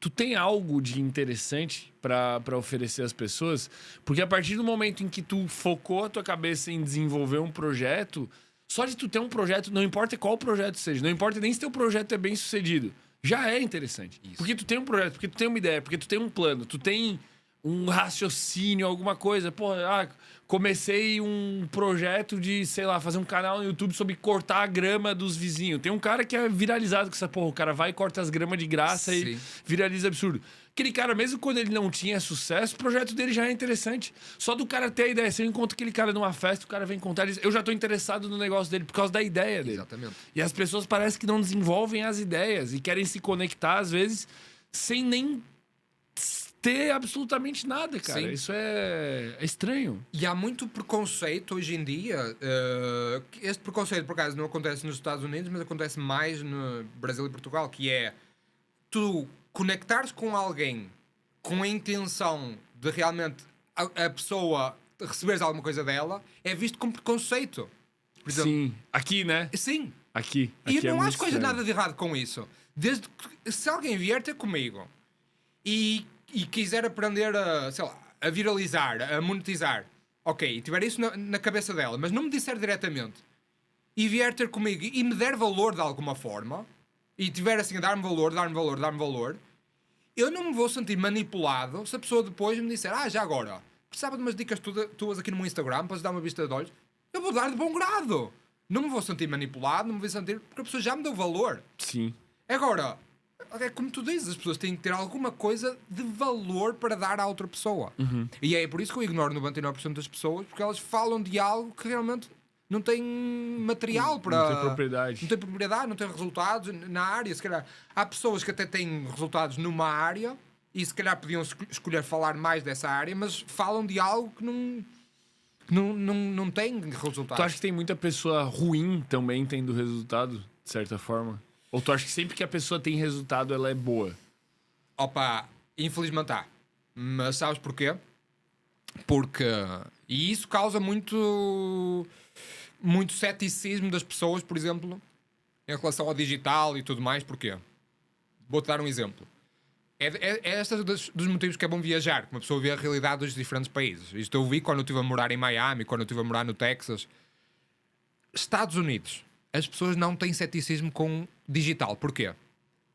tu tem algo de interessante pra oferecer às pessoas? Porque a partir do momento em que tu focou a tua cabeça em desenvolver um projeto, só de tu ter um projeto, não importa qual projeto seja, não importa nem se teu projeto é bem sucedido, já é interessante. Isso. Porque tu tem um projeto, porque tu tem uma ideia, porque tu tem um plano, tu tem um raciocínio, alguma coisa. Pô, comecei um projeto de, sei lá, fazer um canal no YouTube sobre cortar a grama dos vizinhos. Tem um cara que é viralizado com essa porra. O cara vai e corta as gramas de graça. Sim. E viraliza absurdo. Aquele cara, mesmo quando ele não tinha sucesso, o projeto dele já é interessante. Só do cara ter a ideia. Se eu encontro aquele cara numa festa, o cara vem contar, ele diz, eu já tô interessado no negócio dele por causa da ideia dele. Exatamente. E as pessoas parecem que não desenvolvem as ideias e querem se conectar, às vezes, sem nem ter absolutamente nada, cara. Sim. Isso é estranho. E há muito preconceito hoje em dia. Este preconceito, por acaso, não acontece nos Estados Unidos, mas acontece mais no Brasil e Portugal, que é tu conectares com alguém com a intenção de realmente a pessoa receberes alguma coisa dela, é visto como preconceito. Por exemplo, Sim. Aqui, né? sim. Aqui. E Aqui eu é não muito acho coisa sério. nada de errado com isso. Desde que, se alguém vier ter comigo e quiser aprender a, sei lá, a viralizar, a monetizar, ok, e tiver isso na cabeça dela, mas não me disser diretamente e vier ter comigo e me der valor de alguma forma, e tiver assim a dar-me valor, eu não me vou sentir manipulado se a pessoa depois me disser, já agora, precisava de umas dicas tuas aqui no meu Instagram, para dar uma vista de olhos, eu vou dar de bom grado. Não me vou sentir manipulado, não me vou sentir, porque a pessoa já me deu valor. Sim. Agora, é como tu dizes, as pessoas têm que ter alguma coisa de valor para dar à outra pessoa. E é por isso que eu ignoro 99% das pessoas, porque elas falam de algo que realmente não tem material para... Não tem propriedade. Não tem propriedade, não tem resultados na área. Se calhar, há pessoas que até têm resultados numa área e se calhar podiam escolher falar mais dessa área, mas falam de algo que não tem resultados. Tu acha que tem muita pessoa ruim também tendo resultado, de certa forma? Ou tu acha que sempre que a pessoa tem resultado, ela é boa? Opa, infelizmente há. Mas sabes porquê? Porque... E isso causa muito ceticismo das pessoas, por exemplo, em relação ao digital e tudo mais. Porquê? Vou-te dar um exemplo. É este dos motivos que é bom viajar, que uma pessoa vê a realidade dos diferentes países. Isto eu vi quando eu estive a morar em Miami, quando eu estive a morar no Texas. Estados Unidos. As pessoas não têm ceticismo com digital. Porquê?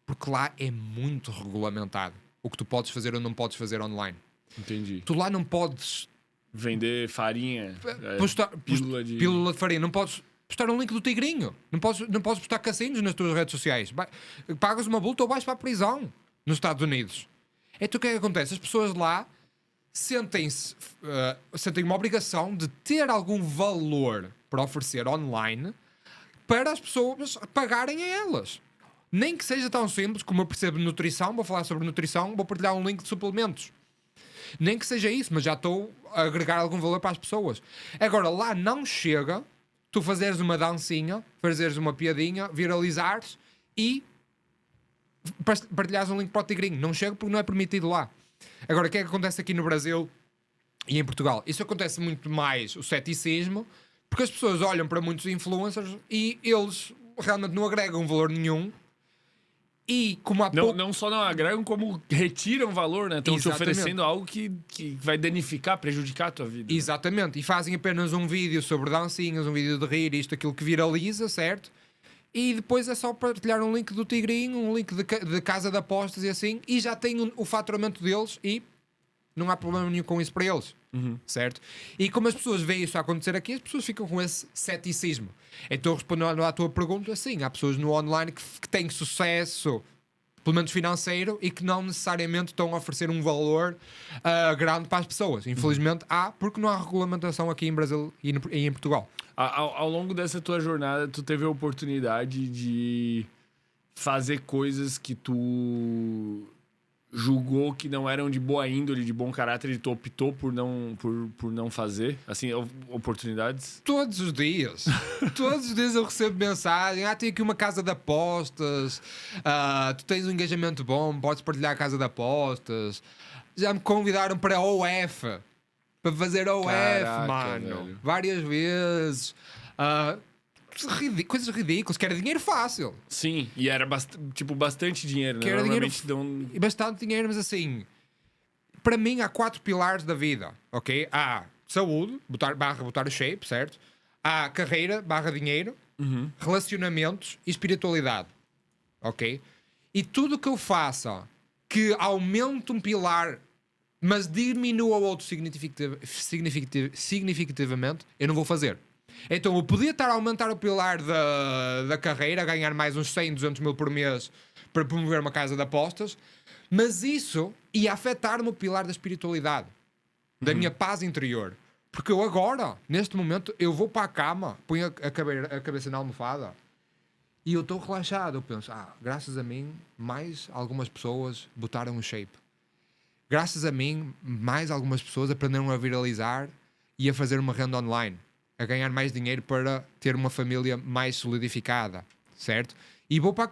Porque lá é muito regulamentado o que tu podes fazer ou não podes fazer online. Entendi. Tu lá não podes Vender farinha, pílula de farinha, não podes postar um link do tigrinho, não podes postar cassinos nas tuas redes sociais. Pagas uma multa ou vais para a prisão nos Estados Unidos. Então o que é que acontece? As pessoas lá sentem uma obrigação de ter algum valor para oferecer online para as pessoas pagarem a elas. Nem que seja tão simples como eu percebo nutrição, vou falar sobre nutrição, vou partilhar um link de suplementos. Nem que seja isso, mas já estou a agregar algum valor para as pessoas. Agora, lá não chega tu fazeres uma dancinha, fazeres uma piadinha, viralizares e partilhares um link para o tigrinho. Não chega porque não é permitido lá. Agora, o que é que acontece aqui no Brasil e em Portugal? Isso acontece muito mais o ceticismo, porque as pessoas olham para muitos influencers e eles realmente não agregam valor nenhum. E como há pouco... Não só não agregam, como retiram valor, né? Estão te oferecendo algo que vai danificar, prejudicar a tua vida. Exatamente. E fazem apenas um vídeo sobre dancinhas, um vídeo de rir, isto, aquilo que viraliza, certo? E depois é só partilhar um link do tigrinho, um link de casa de apostas e assim, e já tem o faturamento deles e não há problema nenhum com isso para eles. Certo? E como as pessoas veem isso a acontecer aqui, as pessoas ficam com esse ceticismo. Então, respondendo à tua pergunta, sim, há pessoas no online que têm sucesso, pelo menos financeiro, e que não necessariamente estão a oferecer um valor grande para as pessoas. Infelizmente há, porque não há regulamentação aqui em Brasil e em Portugal. Ao longo dessa tua jornada, tu teve a oportunidade de fazer coisas que tu julgou que não eram de boa índole, de bom caráter, e tu optou por não fazer? Assim, oportunidades? Todos os dias. Todos os dias eu recebo mensagem. Tem aqui uma casa de apostas. Tu tens um engajamento bom, podes partilhar a casa de apostas. Já me convidaram para a OF. Para fazer OF, Caraca, mano. velho. Várias vezes. Coisas ridículas, que era dinheiro fácil. Sim, e era bastante dinheiro, né? Que era dinheiro Normalmente e bastante dinheiro, mas assim, para mim há 4 pilares da vida, ok? Há saúde, botar o shape, certo? Há carreira, dinheiro, relacionamentos e espiritualidade, ok? E tudo que eu faça que aumente um pilar, mas diminua o outro significativamente, eu não vou fazer. Então eu podia estar a aumentar o pilar da carreira, a ganhar mais uns 100, 200 mil por mês para promover uma casa de apostas, mas isso ia afetar-me o pilar da espiritualidade, da minha paz interior. Porque eu agora, neste momento, eu vou para a cama, ponho a cabeça na almofada e eu estou relaxado. Eu penso, graças a mim, mais algumas pessoas botaram o shape. Graças a mim, mais algumas pessoas aprenderam a viralizar e a fazer uma renda online, a ganhar mais dinheiro para ter uma família mais solidificada, certo? e vou para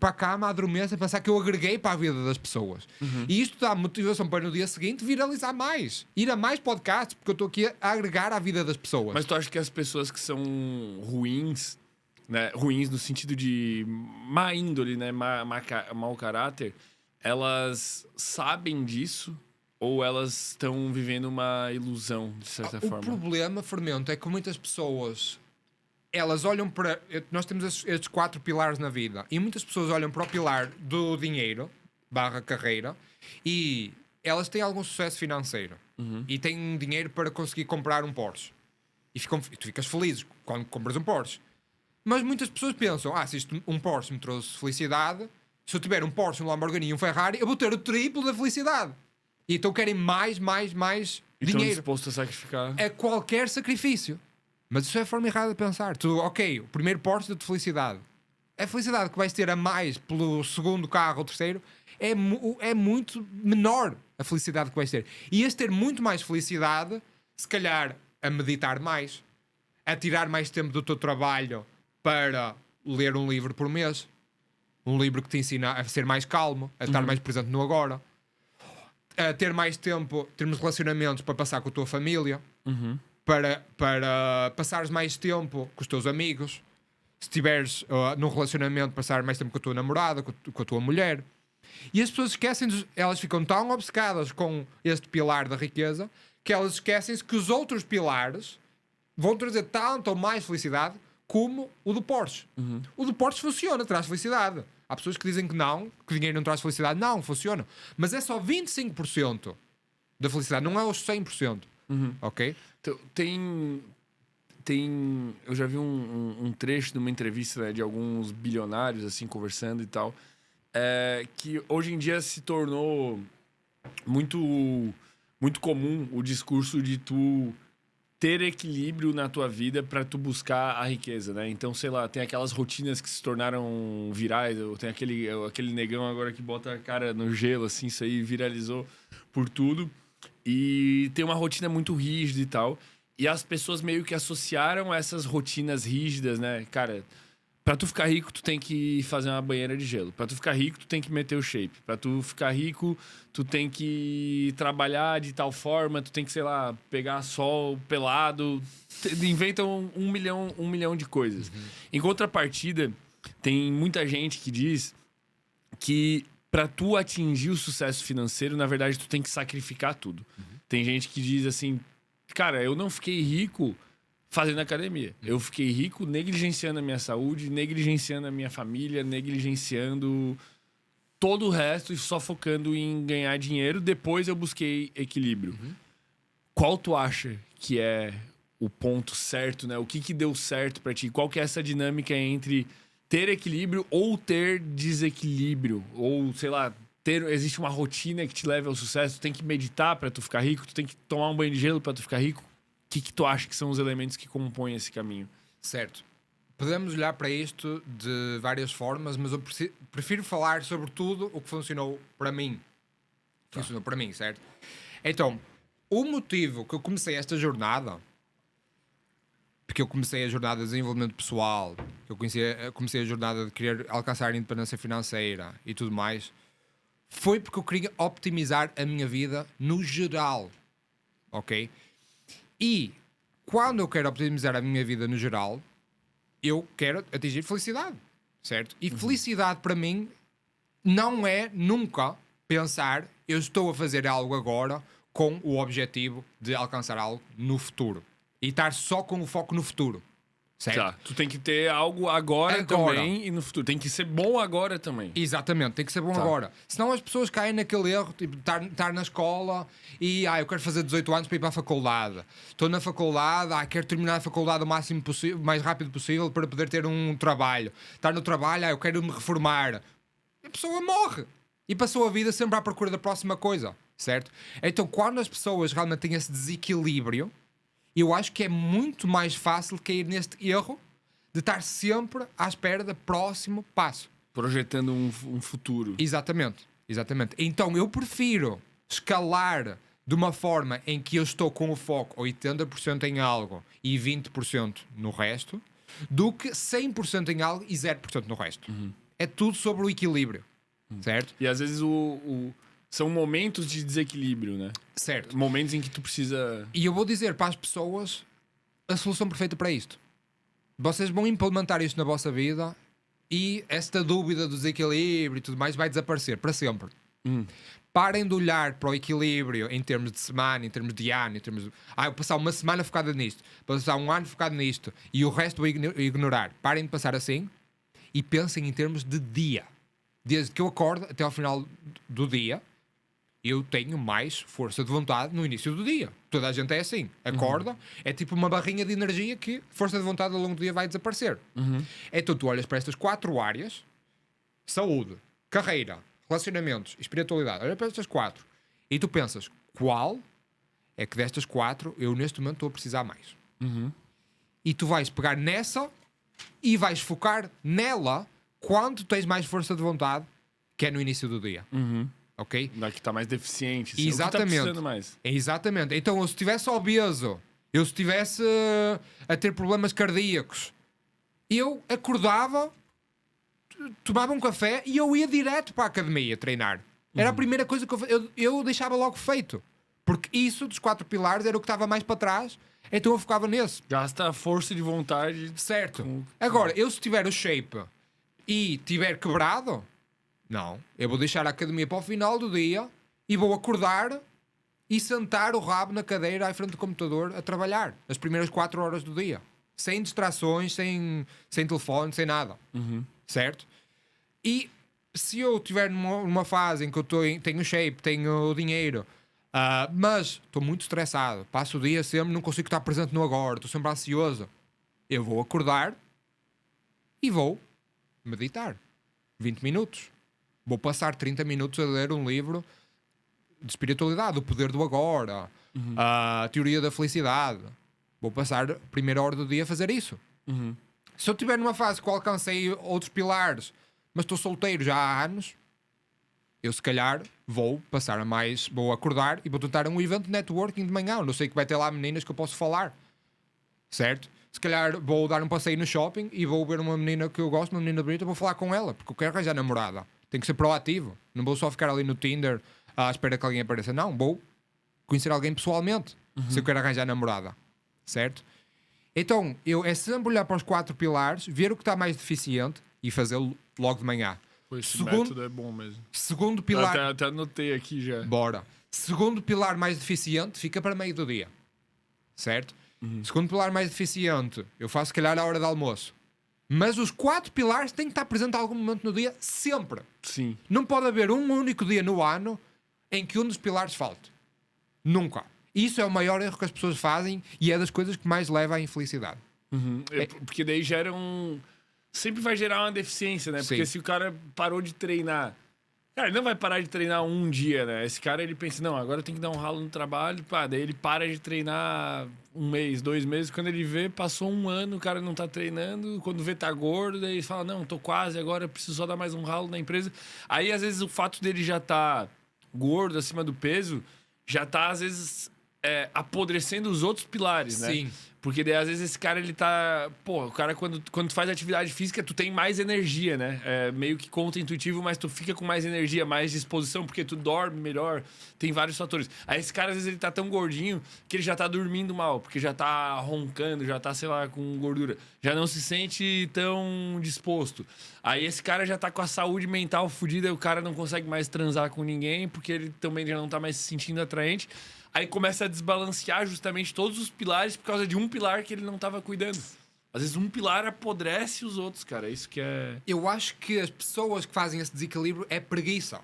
a cama, adormeço, a pensar que eu agreguei para a vida das pessoas. E isto dá motivação para no dia seguinte viralizar mais, ir a mais podcasts, porque eu estou aqui a agregar à vida das pessoas. Mas tu acha que as pessoas que são ruins, né? Ruins no sentido de má índole, né? Mau caráter, elas sabem disso? Ou elas estão vivendo uma ilusão, de certa forma? O problema, Fermento, é que muitas pessoas, elas olham para... Nós temos estes 4 pilares na vida. E muitas pessoas olham para o pilar do dinheiro, / carreira, e elas têm algum sucesso financeiro. E têm dinheiro para conseguir comprar um Porsche. E tu ficas feliz quando compras um Porsche. Mas muitas pessoas pensam, se um Porsche me trouxe felicidade, se eu tiver um Porsche, um Lamborghini e um Ferrari, eu vou ter o triplo da felicidade. E então querem mais dinheiro. Estão dispostos a sacrificar. É qualquer sacrifício. Mas isso é a forma errada de pensar. O primeiro Porsche dá-te felicidade. A felicidade que vais ter a mais pelo segundo carro ou terceiro é muito menor a felicidade que vais ter. E ias ter muito mais felicidade, se calhar, a meditar mais, a tirar mais tempo do teu trabalho para ler um livro por mês. Um livro que te ensina a ser mais calmo, a estar mais presente no agora. A ter mais tempo, termos relacionamentos para passar com a tua família, para passares mais tempo com os teus amigos, se estiveres num relacionamento, passar mais tempo com a tua namorada, com a tua mulher. E as pessoas elas ficam tão obcecadas com este pilar da riqueza que elas esquecem-se que os outros pilares vão trazer tanto ou mais felicidade como o do Porsche. O do Porsche funciona, traz felicidade. Há pessoas que dizem que não, que dinheiro não traz felicidade. Não, funciona. Mas é só 25% da felicidade, não é os 100%. Ok? Então, eu já vi um trecho de uma entrevista, né, de alguns bilionários assim conversando e tal, que hoje em dia se tornou muito comum o discurso de tu ter equilíbrio na tua vida para tu buscar a riqueza, né? Então, sei lá, tem aquelas rotinas que se tornaram virais, tem aquele negão agora que bota a cara no gelo, assim, isso aí viralizou por tudo. E tem uma rotina muito rígida e tal. E as pessoas meio que associaram essas rotinas rígidas, né? Cara, pra tu ficar rico, tu tem que fazer uma banheira de gelo. Pra tu ficar rico, tu tem que meter o shape. Pra tu ficar rico, tu tem que trabalhar de tal forma, tu tem que, sei lá, pegar sol pelado. Inventam um milhão de coisas. Em contrapartida, tem muita gente que diz que pra tu atingir o sucesso financeiro, na verdade, tu tem que sacrificar tudo. Tem gente que diz assim, cara, eu não fiquei rico fazendo academia. Eu fiquei rico negligenciando a minha saúde, negligenciando a minha família, negligenciando todo o resto e só focando em ganhar dinheiro. Depois eu busquei equilíbrio. Qual tu acha que é o ponto certo, né? O que deu certo pra ti? Qual que é essa dinâmica entre ter equilíbrio ou ter desequilíbrio? Ou, sei lá, existe uma rotina que te leva ao sucesso? Tu tem que meditar pra tu ficar rico? Tu tem que tomar um banho de gelo pra tu ficar rico? O que tu acha que são os elementos que compõem esse caminho? Certo. Podemos olhar para isto de várias formas, mas eu prefiro falar sobre tudo o que funcionou para mim. Funcionou para mim, certo? Então, o motivo que eu comecei esta jornada, porque eu comecei a jornada de desenvolvimento pessoal, que eu comecei a jornada de querer alcançar a independência financeira e tudo mais, foi porque eu queria optimizar a minha vida no geral. Ok? E quando eu quero optimizar a minha vida no geral, eu quero atingir felicidade, certo? E felicidade para mim não é nunca pensar eu estou a fazer algo agora com o objetivo de alcançar algo no futuro. E estar só com o foco no futuro, certo? Tá. Tu tem que ter algo agora também e no futuro. Tem que ser bom agora também. Exatamente, tem que ser bom agora. Senão as pessoas caem naquele erro, tipo, estar na escola e eu quero fazer 18 anos para ir para a faculdade. Estou na faculdade, quero terminar a faculdade o máximo possível, mais rápido possível para poder ter um trabalho. Estar no trabalho, eu quero me reformar. A pessoa morre. E passou a vida sempre à procura da próxima coisa, certo? Então quando as pessoas realmente têm esse desequilíbrio, eu acho que é muito mais fácil cair neste erro de estar sempre à espera do próximo passo. Projetando um futuro. Exatamente. Então eu prefiro escalar de uma forma em que eu estou com o foco 80% em algo e 20% no resto, do que 100% em algo e 0% no resto. É tudo sobre o equilíbrio, certo? E às vezes são momentos de desequilíbrio, né? Certo. Momentos em que tu precisa... E eu vou dizer para as pessoas a solução perfeita para isto. Vocês vão implementar isto na vossa vida e esta dúvida do desequilíbrio e tudo mais vai desaparecer para sempre. Parem de olhar para o equilíbrio em termos de semana, em termos de ano, em termos de... eu passar uma semana focada nisto, passar um ano focado nisto e o resto vou ignorar. Parem de passar assim e pensem em termos de dia. Desde que eu acordo até ao final do dia, eu tenho mais força de vontade no início do dia. Toda a gente é assim. Acorda, é tipo uma barrinha de energia que força de vontade ao longo do dia vai desaparecer. Então tu olhas para estas 4 áreas: saúde, carreira, relacionamentos, espiritualidade. Olha para estas 4 e tu pensas, qual é que destas 4 eu neste momento estou a precisar mais? E tu vais pegar nessa e vais focar nela quando tens mais força de vontade, que é no início do dia. Ok? Que tá mais deficiente. Assim, Exatamente. O que tá precisando mais. Exatamente. Então, eu se estivesse obeso, eu se estivesse a ter problemas cardíacos, eu acordava, tomava um café e eu ia direto para a academia treinar. Era a primeira coisa que eu deixava logo feito. Porque isso dos 4 pilares era o que estava mais para trás, então eu focava nesse. Gasta a força de vontade. Certo. Agora, eu se tiver o shape e tiver quebrado, não. Eu vou deixar a academia para o final do dia e vou acordar e sentar o rabo na cadeira à frente do computador a trabalhar as primeiras 4 horas do dia. Sem distrações, sem telefone, sem nada. Certo? E se eu estiver numa fase em que eu tenho shape, tenho dinheiro, mas estou muito estressado, passo o dia sempre, não consigo estar presente no agora, estou sempre ansioso, eu vou acordar e vou meditar 20 minutos. Vou passar 30 minutos a ler um livro de espiritualidade, o poder do agora, a teoria da felicidade. Vou passar a primeira hora do dia a fazer isso. Se eu estiver numa fase que eu alcancei outros pilares, mas estou solteiro já há anos, eu se calhar vou acordar e vou tentar um evento de networking de manhã. Não sei que vai ter lá meninas que eu posso falar. Certo? Se calhar vou dar um passeio no shopping e vou ver uma menina que eu gosto, uma menina bonita, vou falar com ela, porque eu quero arranjar namorada. Tenho que ser proativo. Não vou só ficar ali no Tinder à espera que alguém apareça. Não, vou conhecer alguém pessoalmente, se eu quero arranjar namorada. Certo? Então, é sempre olhar para os 4 pilares, ver o que está mais deficiente e fazê-lo logo de manhã. Esse método é bom mesmo. Segundo pilar... Até anotei aqui já. Bora. Segundo pilar mais deficiente, fica para meio do dia. Certo? Segundo pilar mais deficiente, eu faço se calhar a hora de almoço. Mas os 4 pilares têm que estar presentes a algum momento no dia, sempre. Sim. Não pode haver um único dia no ano em que um dos pilares falte. Nunca. Isso é o maior erro que as pessoas fazem e é das coisas que mais leva à infelicidade. Porque daí gera sempre vai gerar uma deficiência, né? Porque se o cara parou de treinar... Cara, ele não vai parar de treinar um dia, né? Esse cara, ele pensa, não, agora eu tenho que dar um ralo no trabalho, daí ele para de treinar 1 mês, 2 meses, quando ele vê, passou 1 ano, o cara não tá treinando, quando vê tá gordo, daí ele fala, não, tô quase, agora eu preciso só dar mais um ralo na empresa. Aí, às vezes, o fato dele já tá gordo, acima do peso, já tá, às vezes, apodrecendo os outros pilares, né? Sim. Porque daí, às vezes, esse cara, ele tá... Pô, o cara, quando tu faz atividade física, tu tem mais energia, né? É meio que contra-intuitivo, mas tu fica com mais energia, mais disposição, porque tu dorme melhor, tem vários fatores. Aí esse cara, às vezes, ele tá tão gordinho que ele já tá dormindo mal, porque já tá roncando, já tá, sei lá, com gordura. Já não se sente tão disposto. Aí esse cara já tá com a saúde mental fodida, e o cara não consegue mais transar com ninguém, porque ele também já não tá mais se sentindo atraente. Aí começa a desbalancear justamente todos os pilares por causa de um pilar que ele não tava cuidando. Às vezes um pilar apodrece os outros, cara. Isso que é... Eu acho que as pessoas que fazem esse desequilíbrio é preguiça.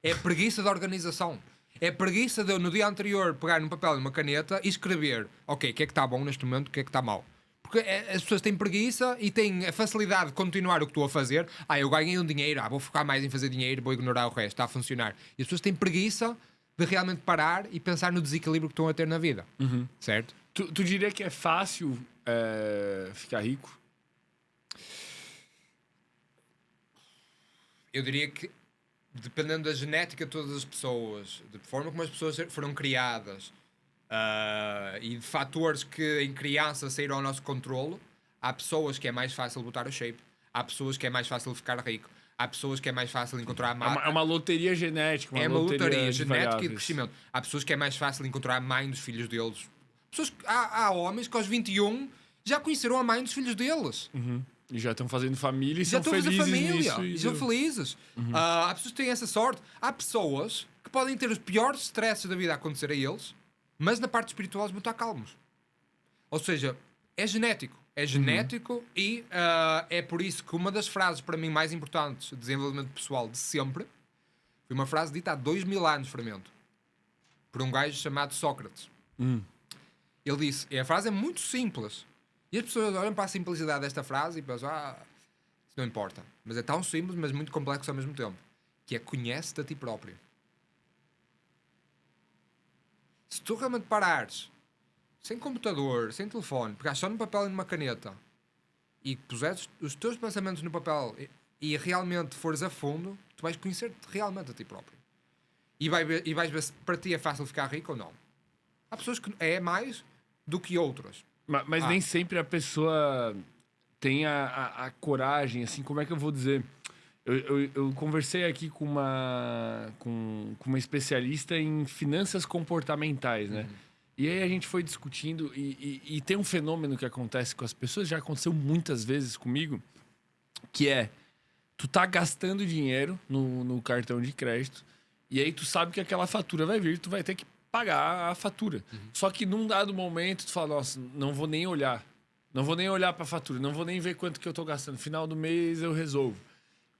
É preguiça da organização. É preguiça de eu, no dia anterior, pegar num papel e uma caneta e escrever, ok, o que é que está bom neste momento, o que é que está mal. Porque as pessoas têm preguiça e têm a facilidade de continuar o que estou a fazer. Eu ganhei um dinheiro, vou focar mais em fazer dinheiro, vou ignorar o resto, está a funcionar. E as pessoas têm preguiça de realmente parar e pensar no desequilíbrio que estão a ter na vida. Certo? Tu diria que é fácil ficar rico? Eu diria que, dependendo da genética de todas as pessoas, de forma como as pessoas foram criadas e de fatores que em criança saíram ao nosso controlo, Há pessoas que é mais fácil botar o shape, há pessoas que é mais fácil ficar rico, há pessoas que é mais fácil encontrar É uma loteria genética. uma loteria de genética e de variáveis. crescimento. Há pessoas que é mais fácil encontrar a mãe dos filhos deles. Há homens que aos 21 já conheceram a mãe dos filhos deles. E já estão fazendo família e Já são estão a fazer felizes família. nisso. E são felizes. Há pessoas que têm essa sorte. Há pessoas que podem ter os piores stresses da vida a acontecer a eles, mas na parte espiritual eles vão estar calmos. Ou seja, é genético. É genético e é por isso que uma das frases para mim mais importantes de desenvolvimento pessoal de sempre foi uma frase dita há 2000 anos, Fermento, por um gajo chamado Sócrates. Ele disse, e a frase é muito simples, e as pessoas olham para a simplicidade desta frase e pensam, isso não importa. Mas é tão simples, mas muito complexo ao mesmo tempo, que é: conhece-te a ti próprio. Se tu realmente parares sem computador, sem telefone, pegares só no papel e numa caneta e puseres os teus pensamentos no papel e realmente fores a fundo, tu vais conhecer-te realmente a ti próprio. E vais ver se para ti é fácil ficar rico ou não. Há pessoas que é mais do que outras. Mas nem sempre a pessoa tem a coragem, assim, como é que eu vou dizer? Eu conversei aqui com uma especialista em finanças comportamentais, né? E aí a gente foi discutindo e tem um fenômeno que acontece com as pessoas, já aconteceu muitas vezes comigo, que é: tu tá gastando dinheiro no cartão de crédito e aí tu sabe que aquela fatura vai vir, tu vai ter que pagar a fatura. Só que num dado momento tu fala: nossa, não vou nem olhar. Não vou nem olhar pra fatura, não vou nem ver quanto que eu tô gastando. Final do mês eu resolvo.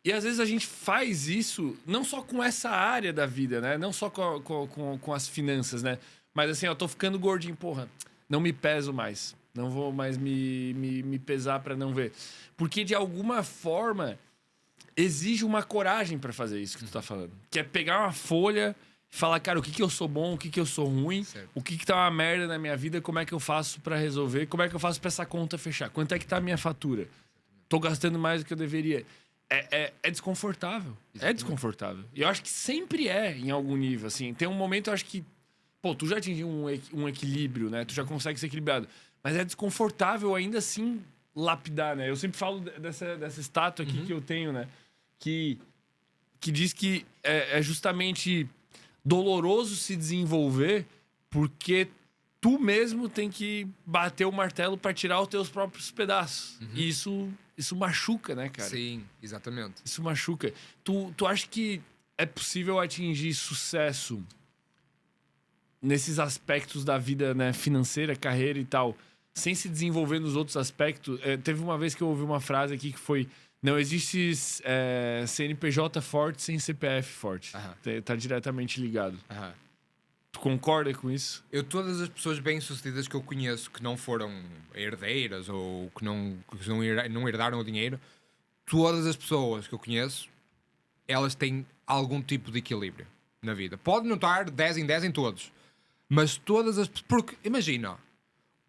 E às vezes a gente faz isso não só com essa área da vida, né? Não só com as finanças, né? Mas assim, eu tô ficando gordinho, porra, não me peso mais. Não vou mais me pesar pra não ver. Porque de alguma forma exige uma coragem pra fazer isso que tu tá falando. Que é pegar uma folha e falar, cara, o que eu sou bom, o que eu sou ruim, certo. O que tá uma merda na minha vida, como é que eu faço pra resolver, como é que eu faço pra essa conta fechar, quanto é que tá a minha fatura? Tô gastando mais do que eu deveria. É desconfortável. Exatamente. É desconfortável. E eu acho que sempre em algum nível, assim. Tem um momento, eu acho que, pô, tu já atingiu um equilíbrio, né? Tu já consegue ser equilibrado. Mas é desconfortável ainda assim lapidar, né? Eu sempre falo dessa estátua aqui que eu tenho, né? Que diz que é justamente doloroso se desenvolver porque tu mesmo tem que bater o martelo para tirar os teus próprios pedaços. E isso machuca, né, cara? Sim, exatamente. Isso machuca. Tu acha que é possível atingir sucesso nesses aspectos da vida, né, financeira, carreira e tal, sem se desenvolver nos outros aspectos? Teve uma vez que eu ouvi uma frase aqui que foi: não existe CNPJ forte sem CPF forte. Tá diretamente ligado. Tu concorda com isso? Todas as pessoas bem-sucedidas que eu conheço que não foram herdeiras ou que não herdaram o dinheiro, todas as pessoas que eu conheço, elas têm algum tipo de equilíbrio na vida. Pode não estar 10 em 10 em todos, mas todas as... Porque, imagina,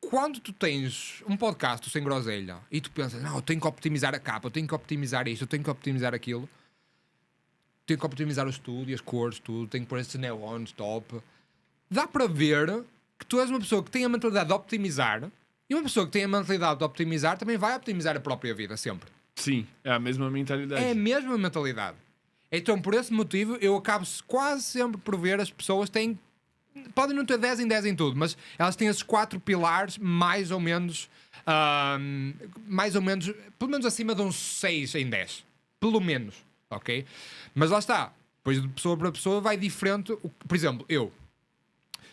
quando tu tens um podcast sem groselha e tu pensas, não, eu tenho que optimizar a capa, eu tenho que optimizar isto, eu tenho que optimizar aquilo, tenho que optimizar o estúdio, as cores, tudo, tenho que pôr estes neons top... Dá para ver que tu és uma pessoa que tem a mentalidade de optimizar, e uma pessoa que tem a mentalidade de optimizar também vai optimizar a própria vida, sempre. Sim, é a mesma mentalidade. É a mesma mentalidade. Então, por esse motivo, eu acabo quase sempre por ver as pessoas têm... Podem não ter 10 em 10 em tudo, mas elas têm esses 4 pilares mais ou menos, pelo menos acima de uns 6 em 10. Pelo menos, ok? Mas lá está. Depois de pessoa para pessoa vai diferente. Por exemplo,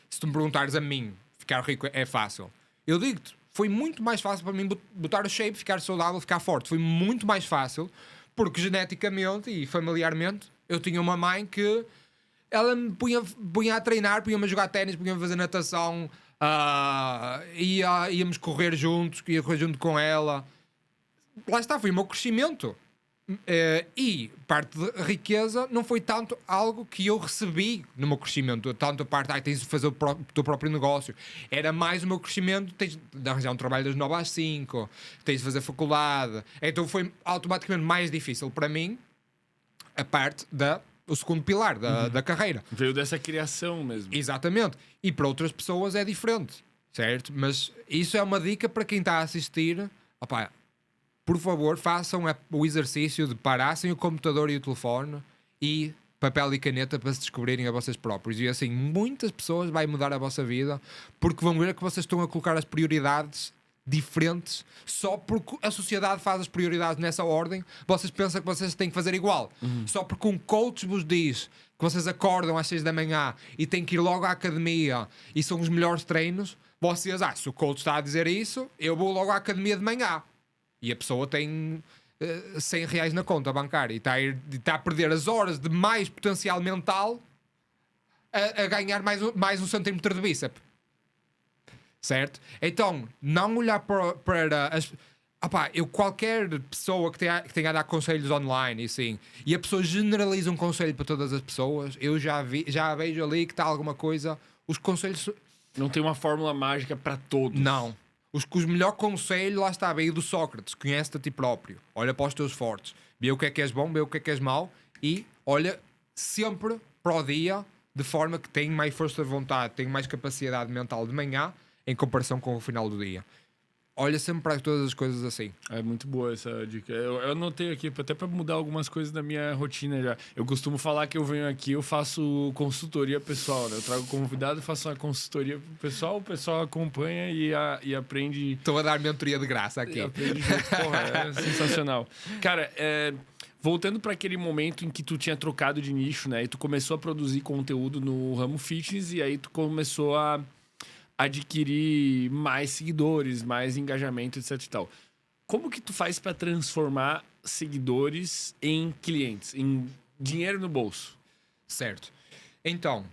se tu me perguntares a mim, ficar rico é fácil. Eu digo-te, foi muito mais fácil para mim botar o shape, ficar saudável, ficar forte. Foi muito mais fácil, porque geneticamente e familiarmente eu tinha uma mãe que ela me punha a treinar, punha-me a jogar ténis, punha-me a fazer natação, íamos correr juntos, ia correr junto com ela. Lá está, foi o meu crescimento. E parte de riqueza não foi tanto algo que eu recebi no meu crescimento, tanto a parte tens de fazer o teu próprio negócio. Era mais o meu crescimento, tens de arranjar um trabalho das 9 às 5, tens de fazer faculdade. Então foi automaticamente mais difícil para mim a parte o segundo pilar da carreira. Veio dessa criação mesmo. Exatamente. E para outras pessoas é diferente, certo? Mas isso é uma dica para quem está a assistir opá, por favor, façam o exercício de parassem o computador e o telefone e papel e caneta para se descobrirem a vocês próprios. E assim, muitas pessoas vai mudar a vossa vida porque vão ver que vocês estão a colocar as prioridades diferentes só porque a sociedade faz as prioridades nessa ordem. Vocês pensam que vocês têm que fazer igual. Só porque um coach vos diz que vocês acordam às 6 da manhã e têm que ir logo à academia e são os melhores treinos, vocês, se o coach está a dizer isso, eu vou logo à academia de manhã. E a pessoa tem 100 reais na conta bancária e está a perder as horas de mais potencial mental a ganhar mais um centímetro de bíceps. Certo? Então, não olhar para as... qualquer pessoa que tenha a dar conselhos online e a pessoa generaliza um conselho para todas as pessoas, eu já vejo ali que está alguma coisa. Os conselhos... Não tem uma fórmula mágica para todos. Não. Os melhor conselho, lá está, veio do Sócrates. Conhece-te a ti próprio. Olha para os teus fortes. Vê o que és bom, vê o que és mau e olha sempre para o dia de forma que tenha mais força de vontade, tenha mais capacidade mental de manhã em comparação com o final do dia. Olha sempre para todas as coisas assim. É muito boa essa dica. Eu anotei aqui até para mudar algumas coisas da minha rotina já. Eu costumo falar que eu venho aqui, eu faço consultoria pessoal, né? Eu trago convidado e faço uma consultoria pessoal, o pessoal acompanha e aprende. Estou a dar mentoria de graça aqui. Aprende junto. Porra, é sensacional. Cara, voltando para aquele momento em que tu tinha trocado de nicho, né? E tu começou a produzir conteúdo no ramo fitness e aí tu começou a adquirir mais seguidores, mais engajamento, etc e tal. Como que tu faz para transformar seguidores em clientes, em dinheiro no bolso? Certo. Então,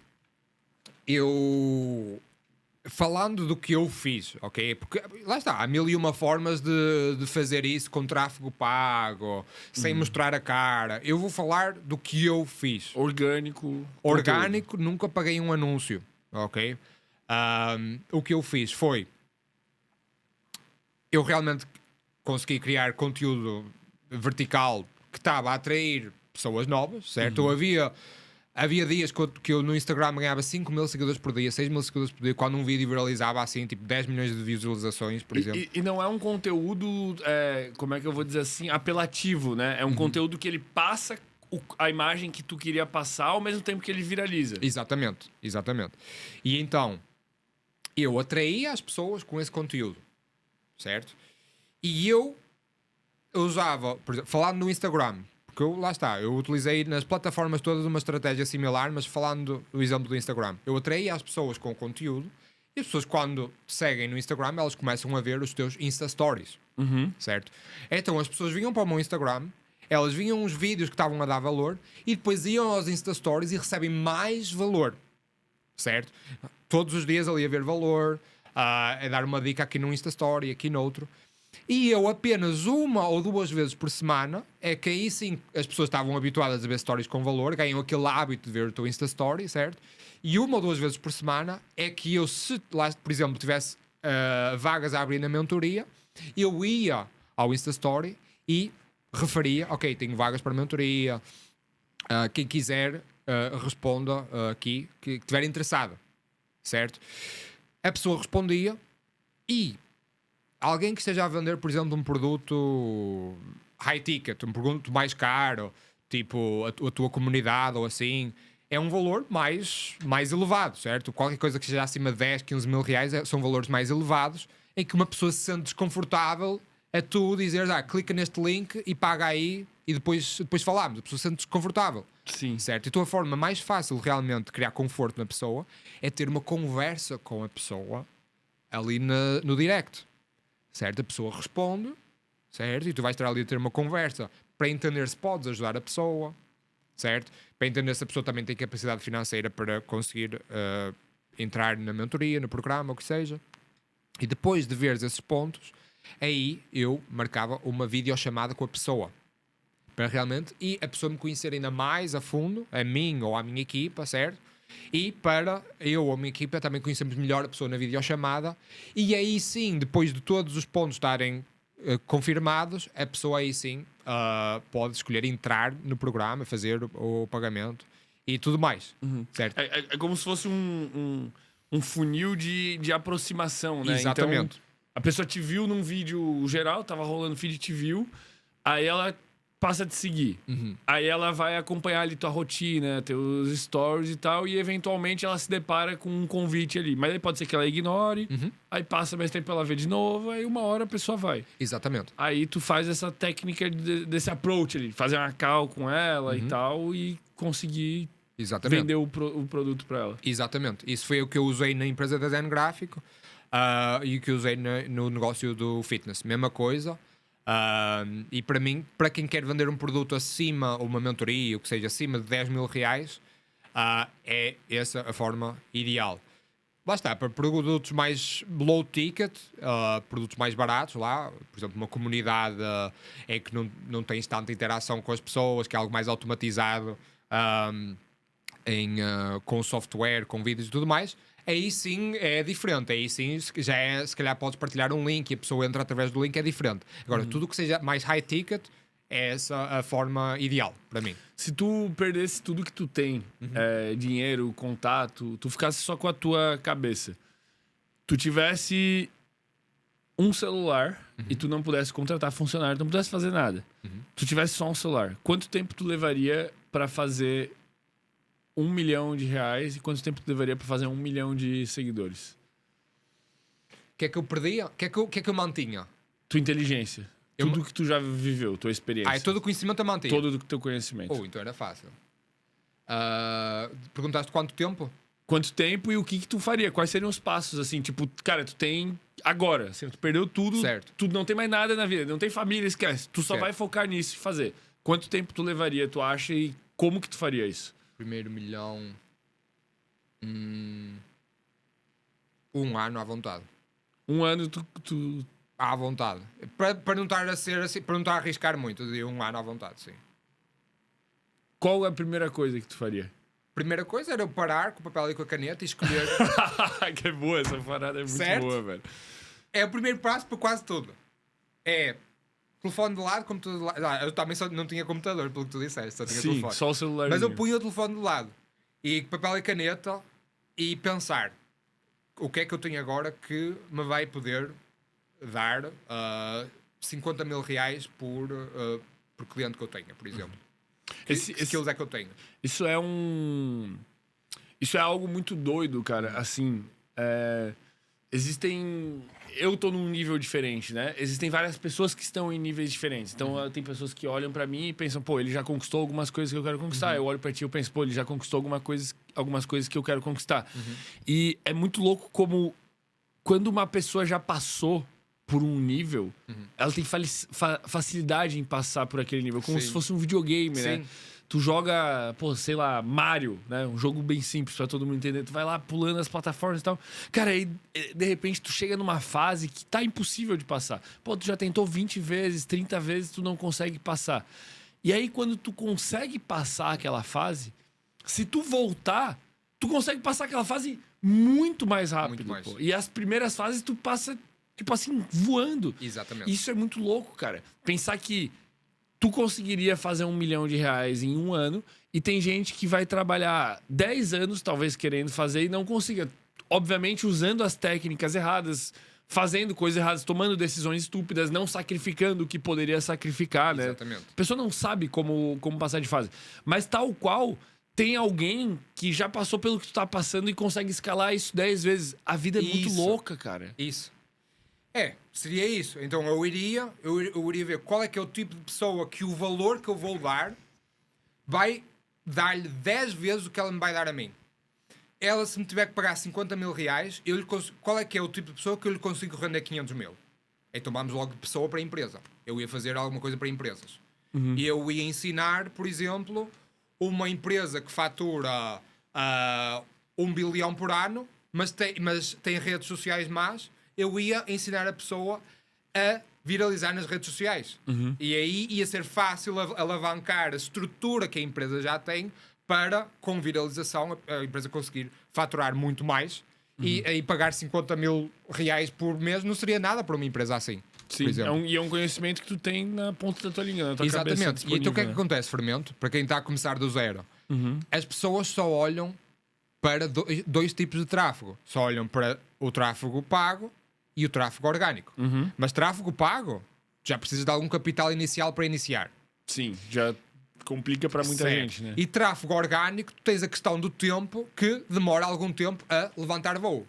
falando do que eu fiz, ok? Porque lá está, há 1001 formas de fazer isso com tráfego pago, sem mostrar a cara. Eu vou falar do que eu fiz. Orgânico, nunca paguei um anúncio, ok? O que eu fiz foi... Eu realmente consegui criar conteúdo vertical que estava a atrair pessoas novas, certo? Havia dias que eu no Instagram ganhava 5 mil seguidores por dia, 6 mil seguidores por dia, quando um vídeo viralizava assim, tipo 10 milhões de visualizações, por exemplo. E não é um conteúdo, como é que eu vou dizer assim, apelativo, né? É um conteúdo que ele passa a imagem que tu queria passar ao mesmo tempo que ele viraliza. Exatamente. E então, eu atraía as pessoas com esse conteúdo, certo? E eu usava, por exemplo, falando no Instagram, porque eu utilizei nas plataformas todas uma estratégia similar, mas falando do exemplo do Instagram, eu atraía as pessoas com o conteúdo e as pessoas, quando te seguem no Instagram, elas começam a ver os teus Insta Stories, certo? Então as pessoas vinham para o meu Instagram, elas viam os vídeos que estavam a dar valor e depois iam aos Insta Stories e recebem mais valor, certo? Todos os dias ali a ver valor, a dar uma dica aqui num Insta Story, aqui noutro. E eu apenas 1 ou 2 vezes por semana, é que aí sim as pessoas estavam habituadas a ver stories com valor, ganham aquele hábito de ver o teu Insta Story, certo? E 1 ou 2 vezes por semana é que eu, se lá, por exemplo, tivesse vagas a abrir na mentoria, eu ia ao Insta Story e referia, ok, tenho vagas para mentoria, quem quiser responda aqui, que estiver interessado, certo? A pessoa respondia e alguém que esteja a vender, por exemplo, um produto high ticket, um produto mais caro, tipo a tua comunidade ou assim, é um valor mais elevado, certo? Qualquer coisa que seja acima de 10, 15 mil reais são valores mais elevados, em que uma pessoa se sente desconfortável a tu dizeres, clica neste link e paga aí e depois falamos. A pessoa se sente desconfortável. Sim. Certo? Então a forma mais fácil realmente de criar conforto na pessoa é ter uma conversa com a pessoa ali no direct. Certo? A pessoa responde, certo? E tu vais estar ali a ter uma conversa para entender se podes ajudar a pessoa, certo? Para entender se a pessoa também tem capacidade financeira para conseguir entrar na mentoria, no programa, o que seja. E depois de veres esses pontos, aí eu marcava uma videochamada com a pessoa. Para realmente, e a pessoa me conhecer ainda mais a fundo, a mim ou a minha equipa, certo? E para eu ou a minha equipa também conhecermos melhor a pessoa na videochamada. E aí sim, depois de todos os pontos estarem confirmados, a pessoa aí sim pode escolher entrar no programa, fazer o pagamento e tudo mais, certo? É como se fosse um funil de aproximação, né? Exatamente. Então, A pessoa te viu num vídeo geral, tava rolando feed, te viu, aí ela passa a te seguir. Aí ela vai acompanhar ali tua rotina, teus stories e tal, e eventualmente ela se depara com um convite ali. Mas aí pode ser que ela ignore, aí passa mais tempo ela vê de novo, aí uma hora a pessoa vai. Exatamente. Aí tu faz essa técnica desse approach ali, fazer uma call com ela e tal, e conseguir Exatamente. vender o produto para ela. Exatamente. Isso foi o que eu usei na empresa de design gráfico e o que eu usei no negócio do fitness. Mesma coisa. E para mim, para quem quer vender um produto acima, ou uma mentoria, o que seja, acima de 10 mil reais, é essa a forma ideal. Lá está, para produtos mais low ticket, produtos mais baratos, lá, por exemplo, uma comunidade é que não tens tanta interação com as pessoas, que é algo mais automatizado com software, com vídeos e tudo mais. Aí sim é diferente, aí sim já é, se calhar podes partilhar um link e a pessoa entra através do link, é diferente. Agora, tudo que seja mais high ticket, é essa a forma ideal para mim. Se tu perdesse tudo que tu tem, dinheiro, contato, tu ficasse só com a tua cabeça, tu tivesse um celular e tu não pudesse contratar funcionário, tu não pudesse fazer nada, tu tivesse só um celular, quanto tempo tu levaria para fazer R$1 milhão e quanto tempo tu levaria para fazer 1 milhão de seguidores? O que é que eu perdia? O que é que eu mantinha? Tua inteligência. Tudo que tu já viveu, tua experiência. É todo o conhecimento a manter. Todo o teu conhecimento. Então era fácil. Perguntaste quanto tempo? Quanto tempo e o que tu faria? Quais seriam os passos, assim? Tipo, cara, tu tem agora, assim, tu perdeu tudo, certo. Tu não tem mais nada na vida, não tem família, esquece. Tu só certo. vai focar nisso e fazer. Quanto tempo tu levaria, tu acha, e como que tu faria isso? Primeiro milhão... 1 ano à vontade. 1 ano tu... À vontade. Para não estar a ser assim, para não estar a arriscar muito, de 1 ano à vontade, sim. Qual é a primeira coisa que tu faria? Primeira coisa era eu parar com o papel e com a caneta e escolher. Que boa, essa parada é muito certo? boa, velho. É o primeiro passo para quase tudo. É telefone de lado, computador de lado. Eu também só não tinha computador, pelo que tu disseste, só tinha telefone. Só o celular. Mas eu punha o telefone de lado e papel e caneta e pensar o que é que eu tenho agora que me vai poder dar 50 mil reais por cliente que eu tenha, por exemplo. Que skills é que eu tenho? Isso é algo muito doido, cara. Assim, existem... Eu tô num nível diferente, né? Existem várias pessoas que estão em níveis diferentes. Então, tem pessoas que olham pra mim e pensam, pô, ele já conquistou algumas coisas que eu quero conquistar. Eu olho pra ti e penso, pô, ele já conquistou algumas coisas que eu quero conquistar. E é muito louco como quando uma pessoa já passou por um nível, ela tem facilidade em passar por aquele nível, como se fosse um videogame, né? Tu joga, pô, sei lá, Mario, né? Um jogo bem simples pra todo mundo entender. Tu vai lá pulando as plataformas e tal. Cara, aí de repente tu chega numa fase que tá impossível de passar. Pô, tu já tentou 20 vezes, 30 vezes, tu não consegue passar. E aí quando tu consegue passar aquela fase, se tu voltar, tu consegue passar aquela fase muito mais rápido. Muito mais. Pô. E as primeiras fases tu passa, tipo assim, voando. Exatamente. Isso é muito louco, cara. Pensar que tu conseguiria fazer R$1 milhão em 1 ano e tem gente que vai trabalhar 10 anos, talvez querendo fazer e não consiga. Obviamente usando as técnicas erradas, fazendo coisas erradas, tomando decisões estúpidas, não sacrificando o que poderia sacrificar, né? Exatamente. A pessoa não sabe como passar de fase. Mas tal qual tem alguém que já passou pelo que tu tá passando e consegue escalar isso 10 vezes. A vida é muito louca, cara. Isso. Seria isso. Então eu iria ver qual é que é o tipo de pessoa que o valor que eu vou dar vai dar-lhe 10 vezes o que ela me vai dar a mim. Ela, se me tiver que pagar 50 mil reais, qual é que é o tipo de pessoa que eu lhe consigo render 500 mil? Então vamos logo de pessoa para empresa. Eu ia fazer alguma coisa para empresas. E eu ia ensinar, por exemplo, uma empresa que fatura 1 bilhão por ano, mas tem redes sociais más. Eu ia ensinar a pessoa a viralizar nas redes sociais. E aí ia ser fácil alavancar a estrutura que a empresa já tem para, com viralização, a empresa conseguir faturar muito mais e aí pagar 50 mil reais por mês não seria nada para uma empresa assim. Sim, é um conhecimento que tu tem na ponta da tua língua, na tua cabeça. Exatamente. E então o que é que acontece, Fermento? Para quem está a começar do zero, as pessoas só olham para dois tipos de tráfego. Só olham para o tráfego pago e o tráfego orgânico. Mas tráfego pago, já precisas de algum capital inicial para iniciar. Sim, já complica para muita Certo. gente, né? E tráfego orgânico, tu tens a questão do tempo, que demora algum tempo a levantar voo,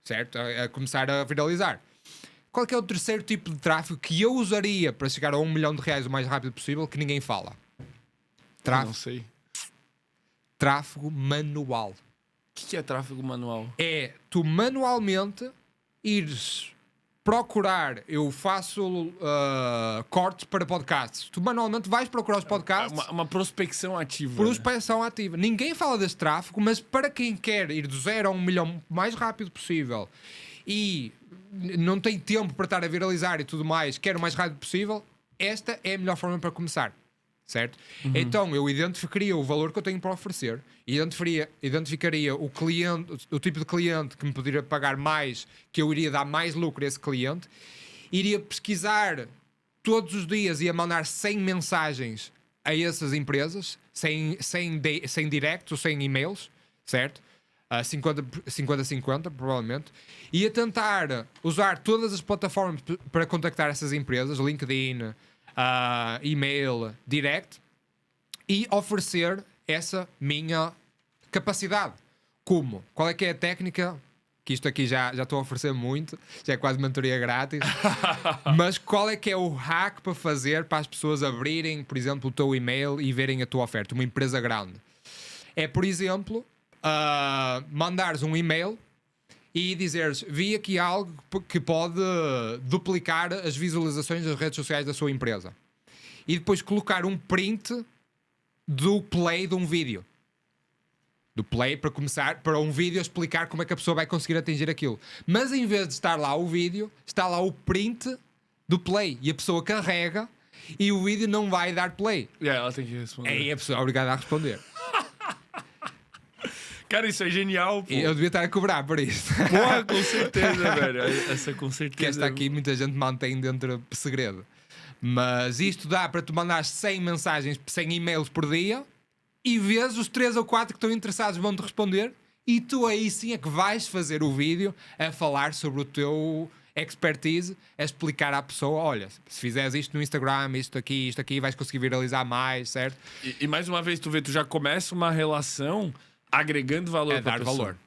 certo? A começar a viralizar. Qual que é o terceiro tipo de tráfego que eu usaria para chegar a R$1 milhão o mais rápido possível, que ninguém fala? Eu não sei. Tráfego manual. O que é tráfego manual? É tu manualmente ires procurar, eu faço cortes para podcasts. Tu manualmente vais procurar os podcasts. Uma prospecção ativa. Prospecção ativa. Ninguém fala desse tráfego, mas para quem quer ir do 0 a 1 milhão o mais rápido possível e não tem tempo para estar a viralizar e tudo mais, quer o mais rápido possível, esta é a melhor forma para começar. Certo? Então eu identificaria o valor que eu tenho para oferecer, identificaria o cliente, o tipo de cliente que me poderia pagar mais, que eu iria dar mais lucro a esse cliente, iria pesquisar todos os dias, ia mandar 100 mensagens a essas empresas, sem directs ou sem e-mails, certo? 50-50 provavelmente, ia tentar usar todas as plataformas para contactar essas empresas, LinkedIn, e-mail, direct, e oferecer essa minha capacidade. Como? Qual é que é a técnica? Que isto aqui já estou a oferecer muito, já é quase mentoria grátis. Mas qual é que é o hack para fazer para as pessoas abrirem, por exemplo, o teu e-mail e verem a tua oferta? Uma empresa grande. É, por exemplo, mandares um e-mail e dizeres, vi aqui algo que pode duplicar as visualizações das redes sociais da sua empresa. E depois colocar um print do play de um vídeo. Do play, para começar, para um vídeo explicar como é que a pessoa vai conseguir atingir aquilo. Mas em vez de estar lá o vídeo, está lá o print do play. E a pessoa carrega e o vídeo não vai dar play. Ela tem que responder. Aí a pessoa é obrigada a responder. Cara, isso é genial, pô. Eu devia estar a cobrar por isso. Porra, com certeza, velho. Essa com certeza. Que esta aqui muita gente mantém dentro de segredo. Mas isto dá para tu mandar 100 mensagens, 100 e-mails por dia e vês os 3 ou 4 que estão interessados vão-te responder e tu aí sim é que vais fazer o vídeo a falar sobre o teu expertise, a explicar à pessoa, olha, se fizeres isto no Instagram, isto aqui, vais conseguir viralizar mais, certo? E mais uma vez, tu vê, tu já começa uma relação agregando valor pra dar pessoa. valor.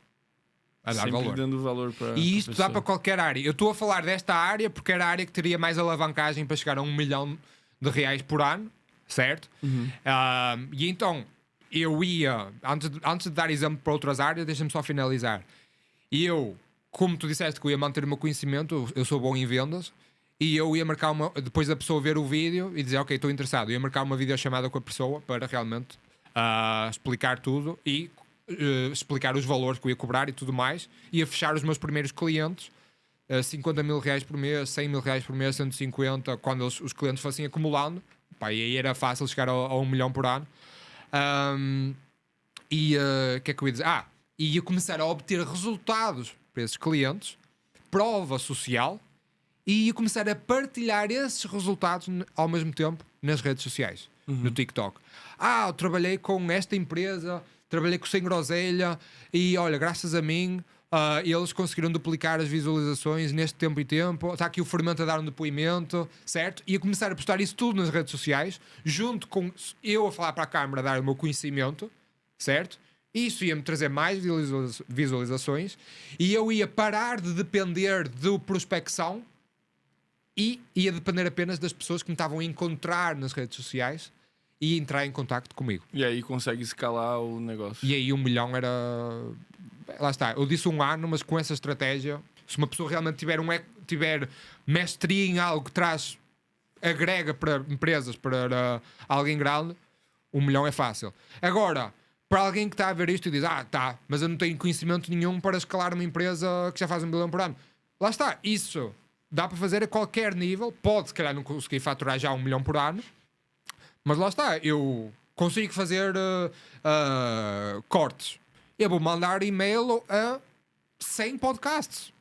A dar Sempre valor. dando valor pra E isto pessoa. dá para qualquer área. Eu estou a falar desta área porque era a área que teria mais alavancagem para chegar a R$1 milhão por ano, certo? E então, eu ia, antes de dar exemplo para outras áreas, deixa-me só finalizar. E eu, como tu disseste que eu ia manter o meu conhecimento, eu sou bom em vendas, e eu ia marcar depois da pessoa ver o vídeo e dizer, ok, estou interessado, eu ia marcar uma videochamada com a pessoa para realmente explicar tudo e explicar os valores que eu ia cobrar e tudo mais, ia fechar os meus primeiros clientes, R$50 mil por mês, R$100 mil por mês, 150, quando os clientes fossem acumulando, pá, e aí era fácil chegar a R$1 milhão por ano. O que é que eu ia dizer? E ia começar a obter resultados para esses clientes, prova social, e ia começar a partilhar esses resultados ao mesmo tempo nas redes sociais, no TikTok. Eu trabalhei com esta empresa, trabalhei com o Sem Groselha e olha, graças a mim eles conseguiram duplicar as visualizações neste tempo e tempo. Está aqui o Fermento a dar um depoimento, certo? Ia começar a postar isso tudo nas redes sociais, junto com eu a falar para a câmara, a dar o meu conhecimento, certo? Isso ia-me trazer mais visualizações e eu ia parar de depender de prospecção e ia depender apenas das pessoas que me estavam a encontrar nas redes sociais e entrar em contacto comigo. E aí consegue escalar o negócio. E aí 1 milhão era... Lá está, eu disse 1 ano, mas com essa estratégia, se uma pessoa realmente tiver mestria em algo que agrega para empresas, para alguém grande, 1 milhão é fácil. Agora, para alguém que está a ver isto e diz, mas eu não tenho conhecimento nenhum para escalar uma empresa que já faz 1 milhão por ano. Lá está, isso dá para fazer a qualquer nível, pode se calhar não conseguir faturar já 1 milhão por ano, mas lá está, eu consigo fazer cortes. Eu vou mandar e-mail a 100 podcasts.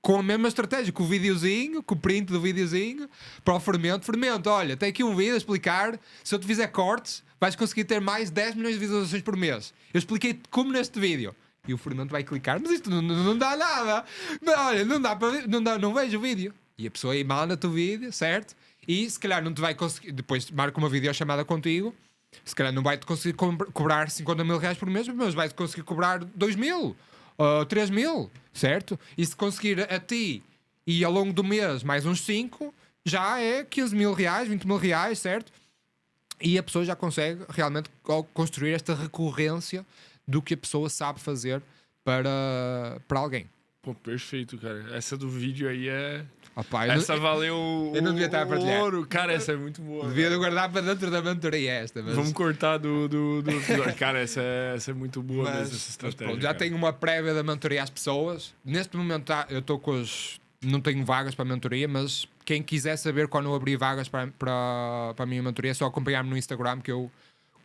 Com a mesma estratégia, com o videozinho, com o print do videozinho, para o Fermento. Fermento, olha, tem aqui um vídeo a explicar, se eu te fizer cortes, vais conseguir ter mais 10 milhões de visualizações por mês. Eu expliquei como neste vídeo. E o Fernando vai clicar, mas isto não dá nada. Mas, olha, não dá para ver, não vejo o vídeo. E a pessoa aí manda-te o vídeo, certo? E se calhar não te vai conseguir, depois marca uma videochamada contigo, se calhar não vai-te conseguir cobrar 50 mil reais por mês, mas vai-te conseguir cobrar 2 mil, 3 mil, certo? E se conseguir a ti e ao longo do mês mais uns 5, já é 15 mil reais, 20 mil reais, certo? E a pessoa já consegue realmente construir esta recorrência do que a pessoa sabe fazer para alguém. Pô, perfeito, cara. Essa do vídeo aí é... Opa, essa valeu eu não devia estar a partilhar. ouro. Cara, essa é muito boa. Devia guardar para dentro da mentoria esta. Mas... Vamos cortar do episódio. Cara, essa é muito boa mesmo, essa estratégia. Pronto, já tenho uma prévia da mentoria às pessoas. Neste momento eu estou com os... Não tenho vagas para a mentoria, mas quem quiser saber quando eu abrir vagas para a minha mentoria é só acompanhar-me no Instagram que eu...